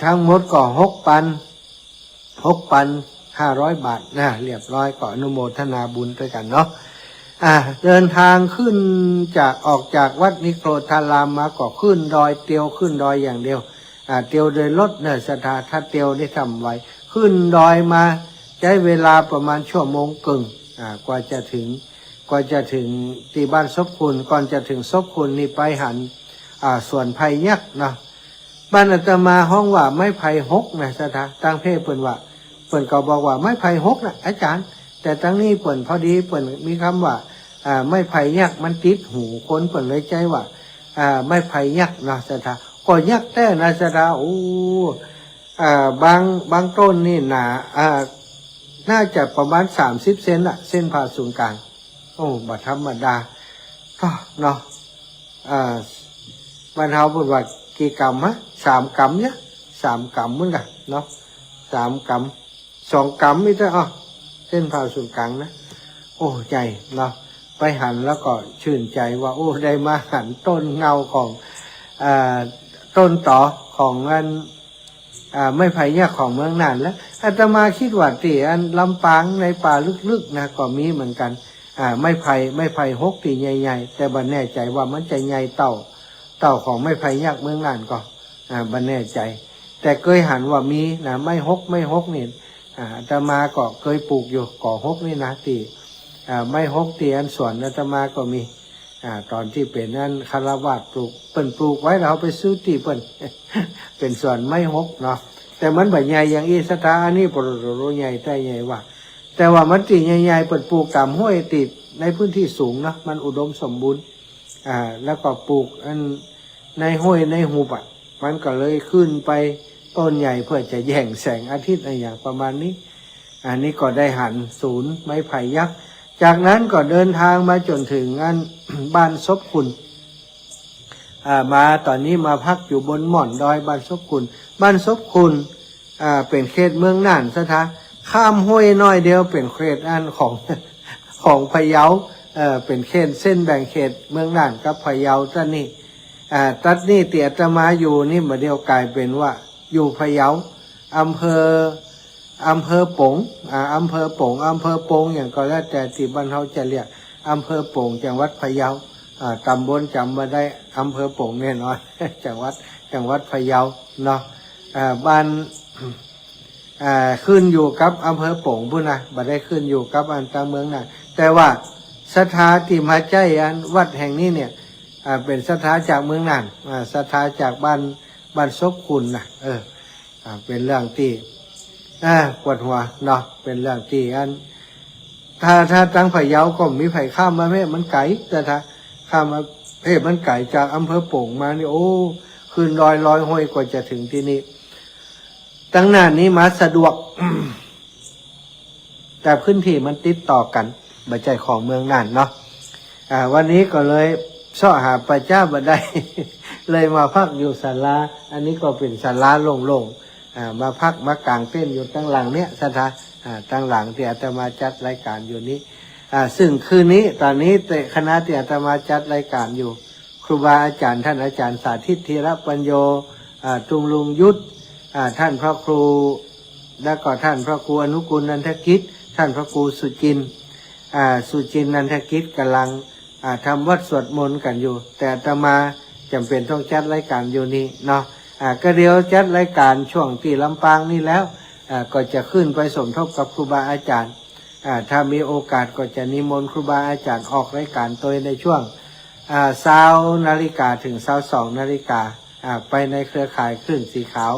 S2: ทั้งหมดก็6,500 บาทนะเรียบร้อยก็อนุโมทนาบุญด้วยกันเนาะเดินทางขึ้นจากออกจากวัดนิโครธารามมาก็ขึ้นดอยเตียวขึ้นดอยอย่างเดียวเตียวโดยรถเนี่ยศรัทธาถ้าเตียวได้ทำไว้ขึ้นดอยมาใช้เวลาประมาณชั่วโมงครึ่งกว่าจะถึงที่บ้านซบคุณก่อนจะถึงซบคุณนี่ไปหันส่วนไผ่ยักษ์นะบ้านอาตมาห้องว่าไม้ไผ่หกนะศรัทธาตั้งเพศเปิ่นว่าเปิ่นก็บอกว่าไม้ไผ่หกนะอาจารย์แต่ตั้งนี้เปิ่นพอดีเปิ่นมีคำว่าไม้ไผ่ยักษ์มันติดหูคนเปิ่นเลยใจว่าไม้ไผ่ยักษ์นะศรัทธาก็ยักษ์แต่นะศรัทธาโอ้บางต้นนี่หนาน่าจะประมาณ30 เซนอะเส้นผ่าศูนย์กลางโอ้บัดธรรมดาก็เนาะบรรเทาพูดว่ากี่กรัมฮะ3 กรัมเนี่ย3 กรัมเหมือนกันเนาะ3 กรัม2 กรัมไม่ใช่เส้นผ่าศูนย์กลางนะโอ้ใจเนาะไปหันแล้วก็ชื่นใจว่าโอ้ได้มาหันต้นเงาของต้นต่อของอันไม่ไผ่ยากของเมืองน่านแล้วอาตมาคิดว่าที่อันลำปางในป่าลึกๆนะก็มีเหมือนกันไม่ไผ่หกตีใหญ่ๆแต่บันแน่ใจว่ามันจะใหญ่เต่าของไม่ไผ่ยากเมืองน่านก็บันแน่ใจแต่เคยหันว่ามีนะไม่หกนี่อาตมาก็เคยปลูกอยู่ก่อหกนี่นะตีไม่หกตีอันสวนอาตมาก็มีตอนที่เป็นนั่นคารวาสปลูกเปิ่นปลูกไว้เราไปซื้อตีเปิ่น เป็นส่วนไม่หกเนาะแต่มันแบบใหญ่อย่างอีสตาอันนี้ปรโรใหญ่แต่ใหญ่ว่าแต่ว่ามันตีใหญ่ๆเปิ่นปลูกตามห้วยติดในพื้นที่สูงเนาะมันอุดมสมบูรณ์แล้วก็ปลูกอันในห้วยในหุบมันก็เลยขึ้นไปต้นใหญ่เพื่อจะแย่งแสงอาทิตย์อะไรอย่างประมาณนี้อันนี้ก็ได้หันศูนย์ไม้ไผ่ยักษ์จากนั้นก็เดินทางมาจนถึงอัน บ้านซบคุณมาตอนนี้มาพักอยู่บนหม่อนดอยบ้านซบคุณเป็นเขตเมืองน่านซะท้าข้ามห้วยน้อยเดียวเป็นเขตอันของพะเยาเป็นเขตเส้นแบ่งเขตเมืองน่านกับพะเยาตัดนี่เตี่ยจะมาอยู่นี่มาเดียวกลายเป็นว่าอยู่พะเยาอำเภอปงอำเภอปงอย่างก็แล้วแต่ที่บ้านเขาจะเรียกอำเภอปงจังหวัดพะเยาตำบลจำมาได้อำเภอปงแน่นอน จังหวัดพะเยาเนาะบ้านขึ้นอยู่กับอำเภอปงพุ่นนะบ่ได้ขึ้นอยู่กับอันตางเมืองน่ะแต่ว่าสถาที่มาใจอันวัดแห่งนี้เนี่ยเป็นสถาจากเมืองน่านสถาจากบ้านซบคุณนะเป็นเรื่องที่ปวดหัวเนาะเป็นเรื่องที่อันถ้าตั้งพะเยาก็มีไผ่ข้ามมาไม่มันไกลแต่ถ้าข้ามมามันไกลจากอำเภอโป่งมานี่โอ้ขึ้นลอยห้อยกว่าจะถึงที่นี่ตั้งนานนี้มาสะดวก แต่พื้นที่มันติดต่อกันบัจจัยของเมืองน่านเนาะวันนี้ก็เลยเสาะหาพระเจ้าบัดได้ เลยมาพักอยู่ศาลาอันนี้ก็เป็นศาลาโล่งๆมาพักมากางเต้นอยู่ตั้งหลังเนี้ยสถาตั้งหลังที่อาตมาจัดรายการอยู่นี้ซึ่งคืนนี้ตอนนี้คณะที่อาตมาจัดรายการอยู่ครูบาอาจารย์ท่านอาจารย์สาธิตธีรปัญโยจุงลุงยุทธท่านพระครูแล้วก็ท่านพระครูอนุกูลนันทกิจท่านพระครูสุจินนันทกิจกำลังทำวัดสวดมนต์กันอยู่แต่อาตมาจำเป็นต้องจัดรายการอยู่นี่เนาะก็เดี๋ยวจัดรายการช่วงที่ลำปางนี่แล้วก็จะขึ้นไปสมทบกับครูบาอาจารย์ถ้ามีโอกาสก็จะนิมนต์ครูบาอาจารย์ออกรายการตัวในช่วง20 นาฬิกาถึง22 นาฬิกา ไปในเครือข่ายคลื่นสีขาว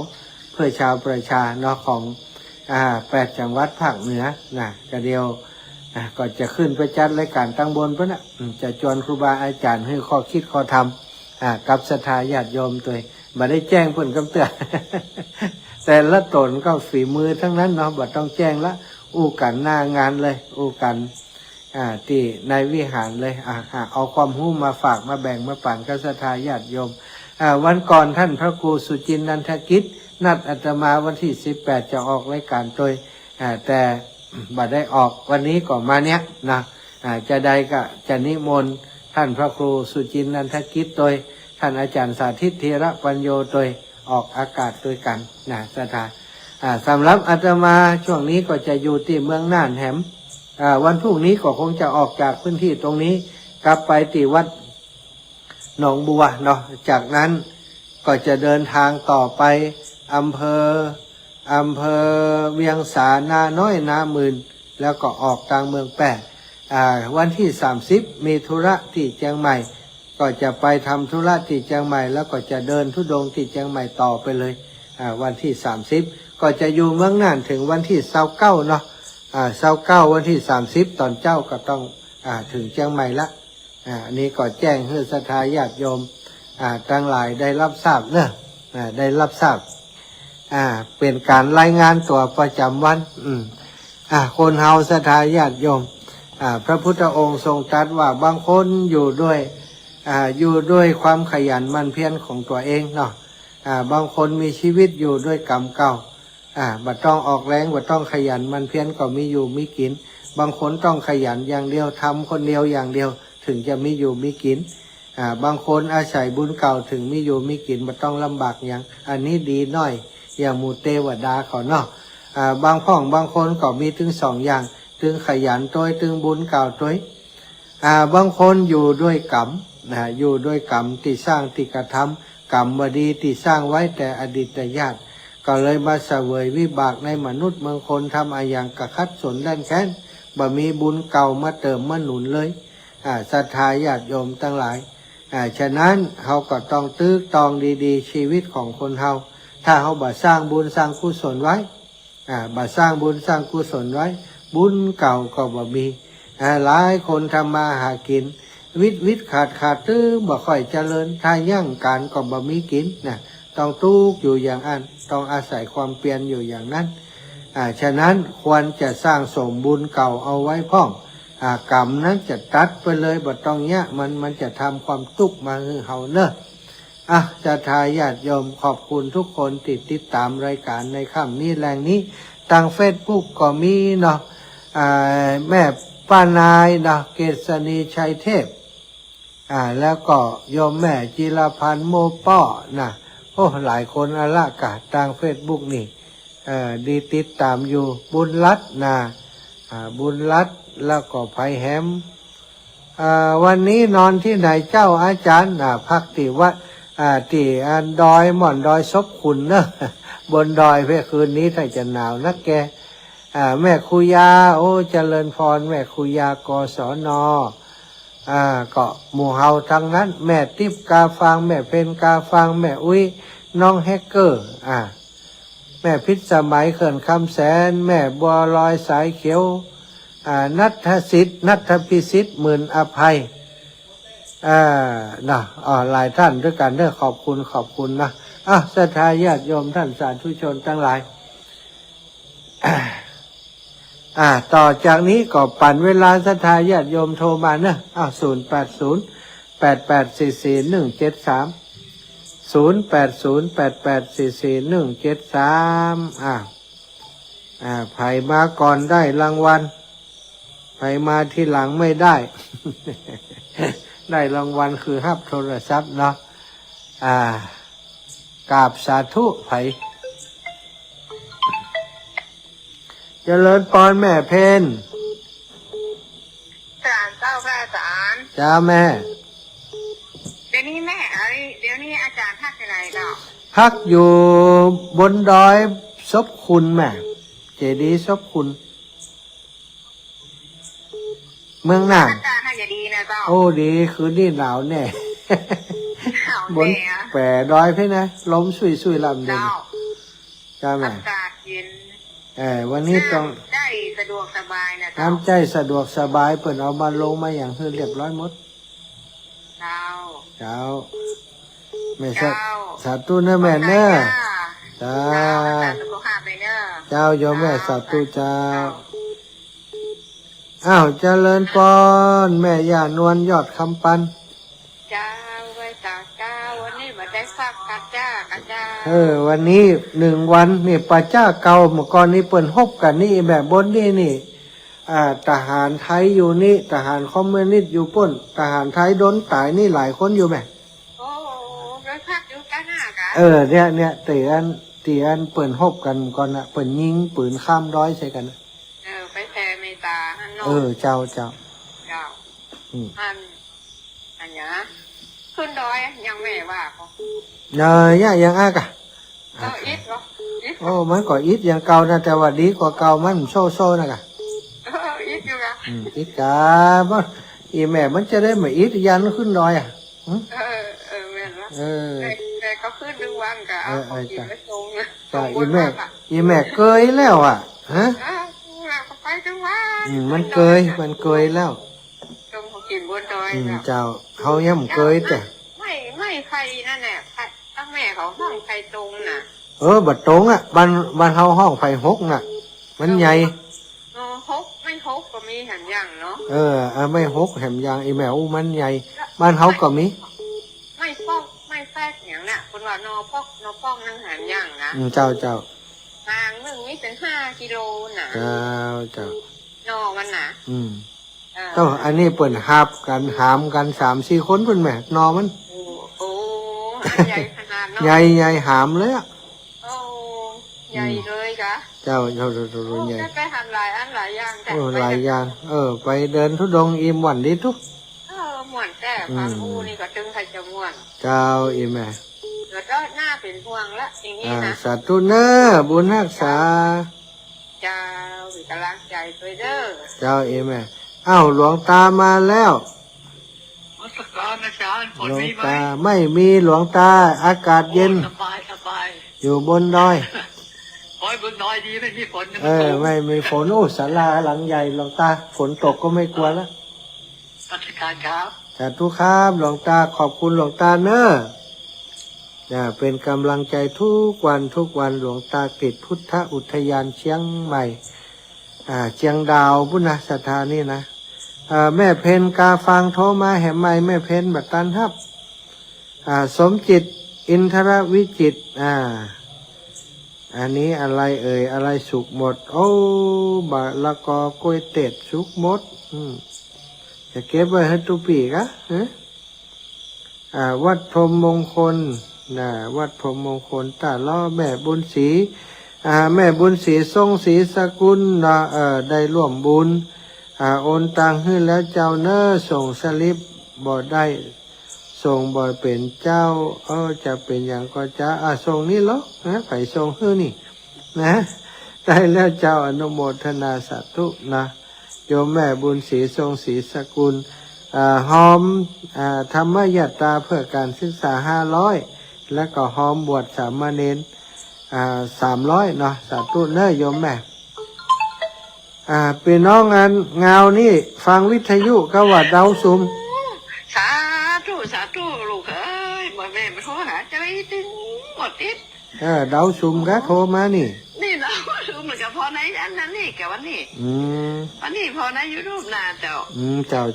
S2: เพื่อชาวประชาเนาะของ8 จังหวัดภาคเหนือนะก็เดียวก็จะขึ้นไปจัดรายการตั้งบนเพื่อนจะชวนครูบาอาจารย์ให้ข้อคิดข้อทำกับศรัทธาญาติโยมตัวบ่ได้แจ้งเพิ่นกำเตือน แต่ละตนก็ฝีมือทั้งนั้นเนาะบ่ต้องแจ้งละอู้กันหน้างานเลยอู้กันที่ในวิหารเลยเอาความรู้มาฝากมาแบ่งมาปั่นกับศรัทธาญาติโยมวันก่อนท่านพระครูสุจินนันทกิจนัดอาตมาวันที่18จะออกรายการโดยแต่บ่ได้ออกวันนี้ก็มาเนี้ยนะจะใดก็จะนิมนต์ท่านพระครูสุจินนันทกิจโดยท่านอาจารย์สาธิตธีระปัญโยโดยออกอากาศด้วยกันนะศรัทธาสำหรับอาตมาช่วงนี้ก็จะอยู่ที่เมืองน่านแหมวันพรุ่งนี้ก็คงจะออกจากพื้นที่ตรงนี้กลับไปที่วัดหนองบัวเนาะจากนั้นก็จะเดินทางต่อไปอำเภอเวียงสานาน้อยนาหมื่นแล้วก็ออกกลางเมืองแปะวันที่30มีธุระที่เชียงใหม่ก็จะไปทำธุระที่เชียงใหม่แล้วก็จะเดินธุดงค์ที่เชียงใหม่ต่อไปเลยวันที่30ก็จะอยู่เมืองน่านถึงวันที่29เนาะ29วันที่30ตอนเจ้าก็ต้องถึงเชียงใหม่ละอันนี้ก็แจ้งให้ศรัทธาญาติโยมทั้งหลายได้รับทราบเนอะได้รับทราบเป็นการรายงานตัวประจำวันคนเฮาศรัทธาญาติโยมพระพุทธองค์ทรงตรัสว่าบางคนอยู่ด้วยความขยันหมั่นเพียรของตัวเองเนาะบางคนมีชีวิตอยู่ด้วยกรรมเก่าบ่ต้องออกแรงบ่ต้องขยันหมั่นเพียรก็มีอยู่มีกินบางคนต้องขยันอย่างเดียวทำคนเดียวอย่างเดียวถึงจะมีอยู่มีกินบางคนอาศัยบุญเก่าถึงมีอยู่มีกินบ่ต้องลำบากอย่างอันนี้ดีน้อยอย่างหมู่เทวดาเขาเนาะบางคนก็มีถึง2อย่างถึงขยันตัวถึงบุญเก่าตัวบางคนอยู่ด้วยกรรมอยู่ด้วยกรรมที่สร้างที่กระทำกรรมบดีที่สร้างไว้แต่อดีตญาติก็เลยมาเสวยวิบากในมนุษย์เมืองคนทำอย่างกระคัดสนแล่นแค้นบ่มีบุญเก่ามาเติมมาหนุนเลยศรัทธาญาติโยมทั้งหลายฉะนั้นเขาก็ต้องตึกตองดีๆชีวิตของคนเฮาถ้าเขาบ่สร้างบุญสร้างกุศลไว้บ่สร้างบุญสร้างกุศลไว้บุญเก่าก็บ่มีหลายคนทำมาหากินวิตขาดตื้อบ่ค่อยเจริญถ้ายั่งการก็บ่มีกินต้องทุกข์อยู่อย่างนั้นต้องอาศัยความเปลี่ยนอยู่อย่างนั้นฉะนั้นควรจะสร้างสมบุญเก่าเอาไว้พ้องกรรมนั้นจะตัดไปเลยบ่ต้องเนี้ยมันจะทำความทุกข์มาให้เฮาเนอะจะทายญาติโยมขอบคุณทุกคนติดตามรายการในค่ำนี้แรงนี้ทางเฟซบุ๊กก็มีเนาะแม่ป้านายเนาะเกษณีชัยเทพแล้วก็โยมแม่จิรพันธ์โมป้อนะหลายคนอละกะทางเฟซบุ๊กนี่ดีติดตามอยู่บุญรัตน์บุญรัตน์แล้วก็ไผ่แฮมวันนี้นอนที่ไหนเจ้าอาจารย์พักที่วัดที่ดอยหม่อนดอยซบคุณเนอะบนดอยเพื่อคืนนี้ถ้าจะหนาวนักแกแม่คุยาเจริญพรแม่คุยากศนก็หมู่เฮาทั้งนั้นแม่ติ๊บกาฟังแม่เพนกาฟังแม่อุ้ยน้องแฮกเกอร์แม่พิษสมัยเขื่อนคำแสนแม่บัวลอยสายเขียวนัทพิสิทธิ์หมื่นอภัยหลายท่านด้วยกันเด้อขอบคุณนะศรัทธาญาติโยมท่านสาธุชนทั้งหลายต่อจากนี้ก็ปั่นเวลาศรัทธาญาติโยมโทรมาเนอะ08088441730 ไผมาก่อนได้รางวัลไผมาที่หลังไม่ได้ ได้รางวัลคือฮับโทรศัพท์เนาะกราบสาธุไผเจริญพรแม่เพน
S4: อาจารย์เจ้าพระอาจารย์
S2: จ้าแม่
S4: เดี๋ยวนี้อาจารย์พักที่ไหนเนาะ
S2: พักอยู่บนดอยซบคุณแม่เจดีย์ซบคุณเมืองน่าน
S4: อาจารย์น่าจะดีนะเจ้า
S2: ดีคืนนี้หนาวแน่
S4: หนาว
S2: บนแปรดอยพี่นะลมสุยลำเด่น
S4: เจ้า
S2: จ้าแม่
S4: อากาศเย็น
S2: วันนี้ต้อง
S4: ได้สะดวกสบายนะเจ้า
S2: น้ำใจสะดวกสบายเปิดเอามาลงมาอย่างเรียบร้อยหมด
S4: เจ้า
S2: เจ้าแม่
S4: เจ้า
S2: สาธุนะแม่เนอะจ้า
S4: เจ้ารักษาสุขภาพไปเนอะ
S2: เจ้าโยมแม่สาธุเจ้าอ้าวเจริญปอนแม่ย่านวลยอดคำปัน
S4: เจ้าไว้ตาเจ้าวันนี้มาได้ฝากกัดจ้ากัดจ้า
S2: วันนี้1 วันนี่ป้าจ้าเก่าเมื่อก่อนนี้เปิ่นฮบกันนี่แบบบนนี่ทหารไทยอยู่นี่ทหารคอมมิวนิสต์อยู่ป่นทหารไทยโดนตายนี่หลายคนอยู่แม่
S4: โอ้ได้พักอยู่กันหน้ากัน
S2: เนี่ยเตียนเปิ่นฮบกันก่อนนะเปิ่นยิงปืนข้ามร้อยใส่กันนะ
S4: ไปแผ่เมตตาฮันโน
S2: เจ้า
S4: เจ้า
S2: อืม
S4: อันเนี้ยขึ้นดอยยังไม่ว่าเขา
S2: ยังอากะ
S4: ก็อิดเหรออิด
S2: โอ้มันก็อิดอย่างเก่านะแต่ว่าดีกว่าเก่ามันโซ่นะกะ
S4: อิดอยู่กัน
S2: อิดกะบ่อีแม่มันจะได้มาอิดยันขึ้นดอย
S4: แม่นละแต่ก็ขึ้นดึงวันกะเอาของกินไปส่งนะ
S2: จ้าอีแม่เกยแล้วฮะ
S4: ก็ไปดึงวัน
S2: มันเกยแล้ว
S4: ตรงของกินบนดอย
S2: เจ้าเขาย่ำเกยแต่
S4: ไม่ใครนั่นแหละตั้งแม่เขาห้องใครตรงน่ะ
S2: บัดตรงบ้านเฮาห้องไฟหกน่ะมันใหญ่
S4: ฮกไม่ฮกก็มีหันอย่างเนาะ
S2: ไม่หกแหมยางอีแมวมันใหญ่บ้านเฮาก็มี
S4: ไม่ฟอกไม่แฟกอย่างน่ะคนว่านอปอกนั่งหันอย่างนะ
S2: เจ้า
S4: ทางหนึ่งนี่เป็น5 กิโลน่ะ
S2: เจ้าน
S4: อมันน่ะ
S2: ต้องอันนี้เปิ่นหาบกันหามกัน3-4 คนเพิ่นแม่นอมัน
S4: โอ้ใหญ่ขนาดเนาะ
S2: ใหญ่หามเลย
S4: โอ้ใหญ่เลยกะ
S2: เจ้าใหญ่
S4: ได้ไปทำหลายอันหลายอย่างแต่
S2: หลายอย่างไปเดินทุดงอิ่มหวันดีทุก
S4: ม่วนแต่ฟังอูนี่ก็ตึงใครจะม่วน
S2: เจ้าอีแม่
S4: แล้วก็หน้าเป็นห่วงละอย่างนี้นะ
S2: สาธุเนอบุญรักษา
S4: เจ้าเป็นกำลังใจไปเด้อ
S2: เจ้าอีแม่หลวงตามาแล้ว
S3: มาสการอาจารย์ฝน
S2: หลวง
S3: มีไหม
S2: ตาไม่มีหลวงตาอากาศเย็น
S3: สบาย
S2: อยู่บนดอย
S3: คอยบนน้อยดีไม่มีฝนนะ
S2: ไม่มีฝนศาลาหลังใหญ่หลวงตาฝนตกก็ไม่กลัวแล้ว
S3: ราชการครับ
S2: สาธุครับหลวงตาขอบคุณหลวงตาเนอะเป็นกำลังใจทุกวันหลวงตาติดพุทธอุทยานเชียงใหม่เชียงดาวพุทธสถานนี่นะแม่เพนกาฟังโทรมาแห่ใหม่แม่เพนบัตตันครับสมจิตอินทรวิจิตอันนี้อะไรอะไรสุกหมดโอ้บะละกอกล้วยเต็ดสุกหมดจะเก็บไว้ให้ตุปีกะวัดพรหมมงคลวัดพรหมมงคลตาล้อแม่บุญศรีแม่บุญศรีทรงศรีสกุลได้ร่วมบุญโอนตังให้แล้วเจ้าเนอส่งสลิปบ่ได้ส่งบ่เป็นเจ้าจะเป็นอย่างก็จะส่งนี่เหรอไปส่งให้นี่นะได้แล้วเจ้าอนุโมทนาสาธุนะโยมแม่บุญศรีทรงศรีสกุลหอมธรรมยตราเพื่อการศึกษา500แล้วก็หอมบวชสามเณร300เนาะสาธุเนอะโยมแม่เป็นน้องงาวนี่ฟังวิทยุก็ว่าดาวซุม
S4: สาธุลูกเอ้ยบ่แม่มาโทรหาจะไปถึงหมดติด
S2: ดาวซุมก็โทรมานี่
S4: นี่เราดูเหมือนกับพอในอันนั้นนี่แกวันนี้วันนี้พอในยูทูบน่ะเจ้า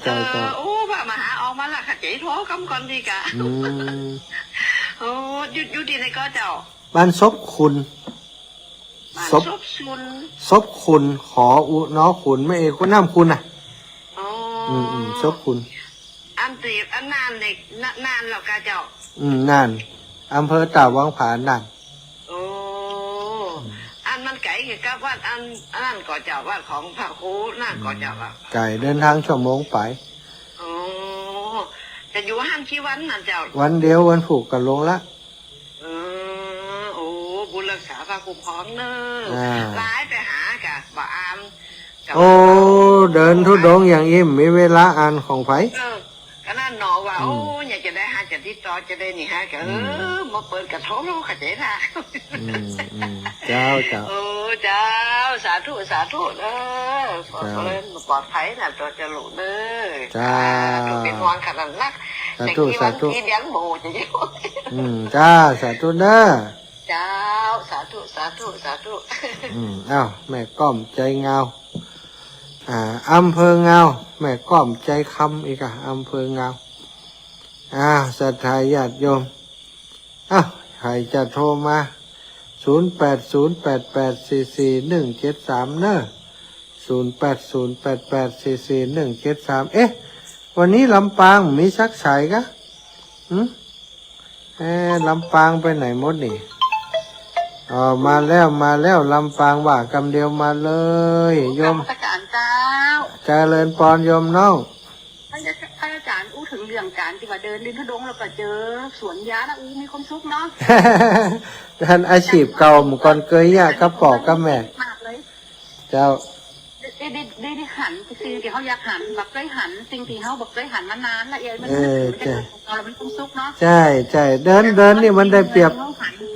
S2: เจ้า
S4: โอ้พระมหาออกมาละขัดใจโทรคำก่อนดีกะโอ้อยู่ดีในก็เจ้า
S2: บ้านศพคุณ
S4: ศพ
S2: คุณขออุน้อคุณไม่คุณน้ำคุณศพคุณ
S4: อันตีบอันนานเด็กนานหรอกกะเจ้
S2: านานอำเภอตาวังผานาน
S4: โอ้อันมันไก่กับวัดอันนั่นก่อเจ้าวัดของพระครูนั่นก่อเจ้า
S2: ไก่เดินทางชั่วโมงไป
S4: โอ้จะอยู่ห้างกี่วันน่ะเจ้า
S2: วันเดียววันผูกกันลงละ
S4: โอ้บุญรักษาพระคุ้มครองเนอะร้ายไปหากะบ่อ่าน
S2: โอ้เดินทุดงอย่างอิ่มมีเวลาอ่านของไผ
S4: ก็นั่นหนอว่าโอ้อยากจะได้หาจะที่ ติดต่อจะได้นี่ฮะก็มาเปิดกระทงแล้วเข้าใจนะ
S2: เจ้าเจ้า
S4: โอ้เจ้าสาธุสาธุเด้อขอเล่นปลอดภัยนะตัวจะหลุดเด้อ
S2: จ้า
S4: เป็นวันขนาดนัก
S2: สาธุสาธุ
S4: ที่เลี้ยงหมูจะยิ่ง
S2: จ้าสาธุเด้อ
S4: เจ้าสาธุสาธุสาธุ
S2: อ้าวแม่ก้อมใจเงาอำเภอเงาแม่ก้อมใจคำอีกอำเภอเงาศรัทธาญาติโยมใครจะโทรมา0808844173เนอะ0808844173วันนี้ลำปางมีสักสายกะลำปางไปไหนหมดนี่มาแล้วลำปางว่ากำเดียวมาเลยโยม
S5: อาจารย์เจ้า
S2: เจริญปอนโยมน้อง
S5: ท่านอาจารย์อู้ถึงเรื่องการที่ว่าเดินดินทุดงแล้วก็เจอสวนยานะอู้มีความสุขเนาะ
S2: ท่านอาชีพเก่าเมื่อก่อนเคยยากกับปอกกับแม่
S5: มากเลย
S2: เจ้า
S5: ได้หันสิ่งที่เขาอยากหันแบบเคยหันสิ่งที่เขาแบบเคยหันมานานละมัน
S2: ใช่
S5: เราเป็นความสุขเนาะ
S2: ใช่เดินนี่มันได้เปรียบ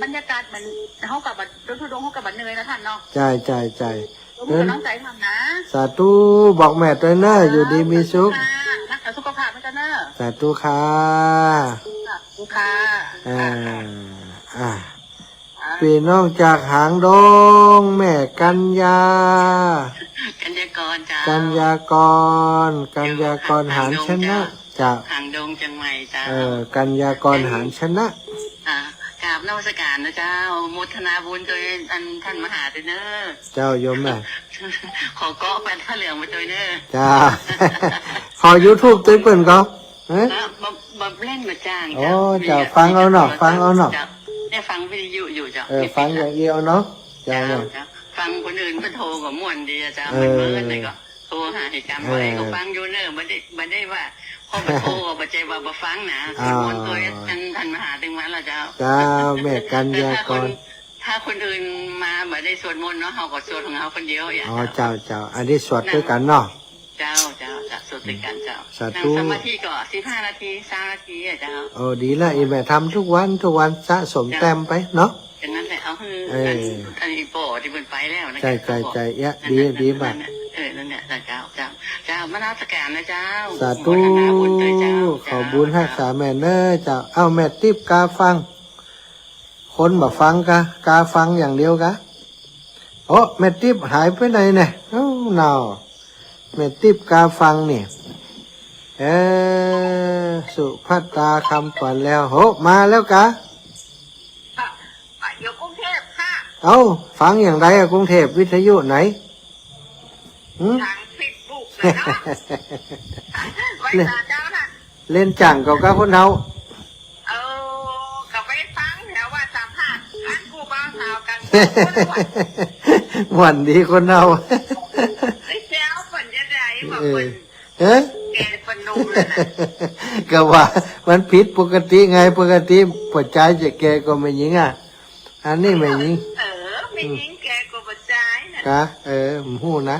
S5: บรรยากาศมันเขากับแบบรถทุดงเขากับแบบเหนื่อยนะท่านเนาะ
S2: ใช่
S5: เดินตั้งใจทำนะ
S2: สาธุบอกแม่ตัวเนอะอยู่ดีมีสุข
S5: รักษาสุขภาพมันจะเนอะ
S2: สาธุค่ะ
S5: สุขา
S2: พี่น้องจากหางดงแม่กัญญา
S4: กัญญากรเจ้า
S2: กัญญากรหารชนะจาก
S4: หางดงจังใหม่เจ้า
S2: กัญญากรหารชนะ
S4: กราบนมัสการนะเจ้าโมทนาบุญโดยอันท่านมหาด้วยเนอะ
S2: เจ้าโยมแม่
S4: ขอเกาะแฟนผ้าเหลืองมาโดยเนอะ
S2: จ้า ขอ YouTube ตุ้ยเปิ่นก็
S4: มาเล่นมาจ้าง
S2: โอ้เจ้าฟังเอาเนาะ
S4: ได้ฟังวิทยุอยู่เจ้า
S2: ฟังอย่างเดียวเนาะเจ้า
S4: ฟังคนอื่นก็โทรกับม่วนดีเจ้ามันเมื่อเลยก็โทรหาให้จำไว้ก็ฟังอยู่เนอะไม่ได้ว่าพอมาโทรมาใจว่ามาฟังนะม่วนตัวท่านมหาถึงวันละเจ้า
S2: จ้าแม่กัญญากร
S4: ถ้าคนอื่นมาไม่ได้สวดมนต์เนาะเขาก็สวดของเขาคนเดียวอย่าง
S2: เจ้าอันนี้สวดด้วยกันเนาะ
S4: เจ้าสวดด้วยกันเจ้า
S2: สา
S4: นั่
S2: ธุ
S4: งสมาธิก่อน15 นาที3 นาทีเจ้า
S2: ดีละอีแม่ทำทุกวันสะสมแต้มไปเนาะ
S4: อย่างนั้นแหละเอาคืออันนี้โปที่มันไปแล้วนะ
S2: ใจดีมาก
S4: นั่นแหละเจ้ามานาสการนะเจ้า
S2: สาธุขอบุญให้สาแม่เนอเจ้าเอาแม่ติ๊บกาฟังคนแบบฟังกาฟังอย่างเดียวกะโอ้แม่ติ๊บหายไปไหนเนี่ยเนาแม่ติ๊บกาฟังนี่สุภัตตาคำก่อนแล้วโหมาแล้วกะ
S5: อยู่กรุงเทพค่ะ
S2: เอาฟังอย่างไรกรุงเทพวิทยุไหน
S5: ทางเฟซบุ๊กเลยเนาะไว้ตาเจ้าน่ะ
S2: เล่นจังกับคนเฮา
S5: กับไปฟังแถวว่าสัมภาษณ์อันกูบ้าสาวกัน
S2: หวันดีคนเฮา
S5: ไอ้เจ้าฝนจะได้บอกฝนแกฝนนุ่มเลยนะ
S2: ก็ว่ามันผิดปกติไงปกติปัจจัยจะแกก็ไม่ยิงอันนี้ไม่ยิง
S5: ไม่ยิงแกก็ปัจจัยนะ
S2: หู้นะ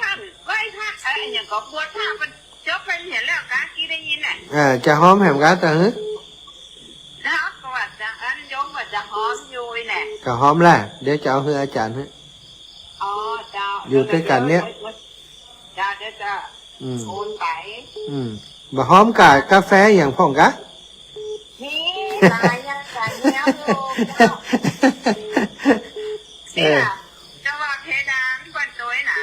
S5: ท่านไว้ท่าอย่างก็ปวดท่ามันเจ้าไปเห็นแล้วกะกี่ได้ยินน่ะ
S2: จะหอมแหมกะแต่ฮึ
S5: นะครับก็ว่าจะอันยงว่าจะหอมอยู่แหละ
S2: ก็หอมแหละเดี๋ยวจะเอาให้อาจารย์ฮึ
S5: เจ้า
S2: อยู่ด้วยกันเนี้ย
S5: เดี๋ยวจะโอนไป
S2: บ่หอมกาแฟอย่างพ่องกะ
S5: นี่ตายยังตายแล้วเนี่ยจะว่าเพดานก่อนตัวน่ะ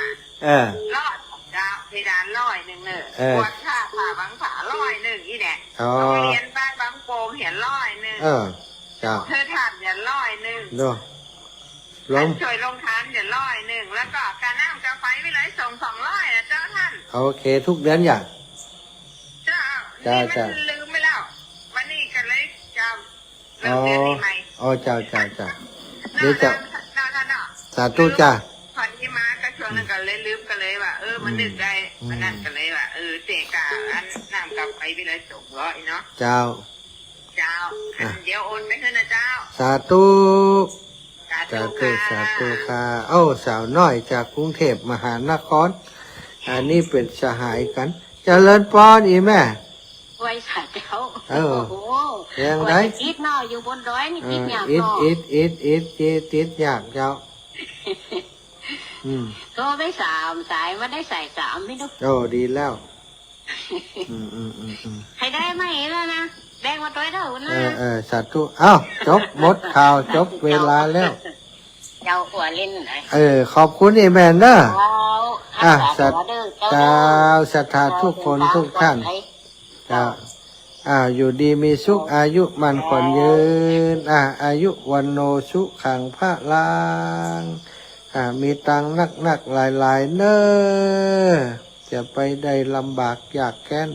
S5: รอดดาวเพดาน100เนอะปวดขาผ่าบังผ่า100อีแหละเรียนบ้านบางโป่งเห็น100
S2: จ้า
S5: เธอทำอย่า100
S2: ดูลง
S5: ช่วยลงทานอย่า100แล้วก็การน้ำกาไฟไปเลยส่ง200นะเจ้าท่าน
S2: โอเคทุกเดือนอย่าง
S5: นี่มันลืมไปแล้ววันนี้กันเลยจะเริ่มเดือนนี้ใหม่
S2: จ้าเดี๋ยวจะสาธุจ้า
S5: พอที่มาก็ช่วงนั้นก็เลยลืมกันเลยว่ามันนึกได้มันนั่นกันเลยว่าเจกาอันน้ำกับไฟไปเลย200เนาะ
S2: เจ้า
S5: เดี๋ยวโอนไปเถอะนะเจ้า
S2: สาธุค่ะสาวน้อยจากกรุงเทพมหานครอันนี้เป็นสหายกันเจริญพรอีแม่
S5: ไว้สาเจ้า
S2: เออ
S5: โอ้โห
S2: ยังไง
S5: ติดเนาะอยู่บนดอยนี่ติดยาก
S2: อิด
S5: เนาะ
S2: ติดยากเจ้า
S5: โทรไปสามสายมาได้ใส่สามไม่รู้
S2: โอ้ดีแล้ว
S5: ใครได้ไหมแล้วนะแดงมาตัวเท่านะ
S2: สาธุอ้าวจบหมดข่าวจบเวลาแล้ว
S5: เจ้าหัวเล่นไหน
S2: ขอบคุณอีแมนเด้อ
S5: สัตว์
S2: เจ้าศรัทธาทุกคนทุกท่านเจ้าอยู่ดีมีสุขอายุมันขวัญยืนอายุวันโนสุขังพระลางมีตังนักหลายเน้อจะไปได้ลำบากยากแค้น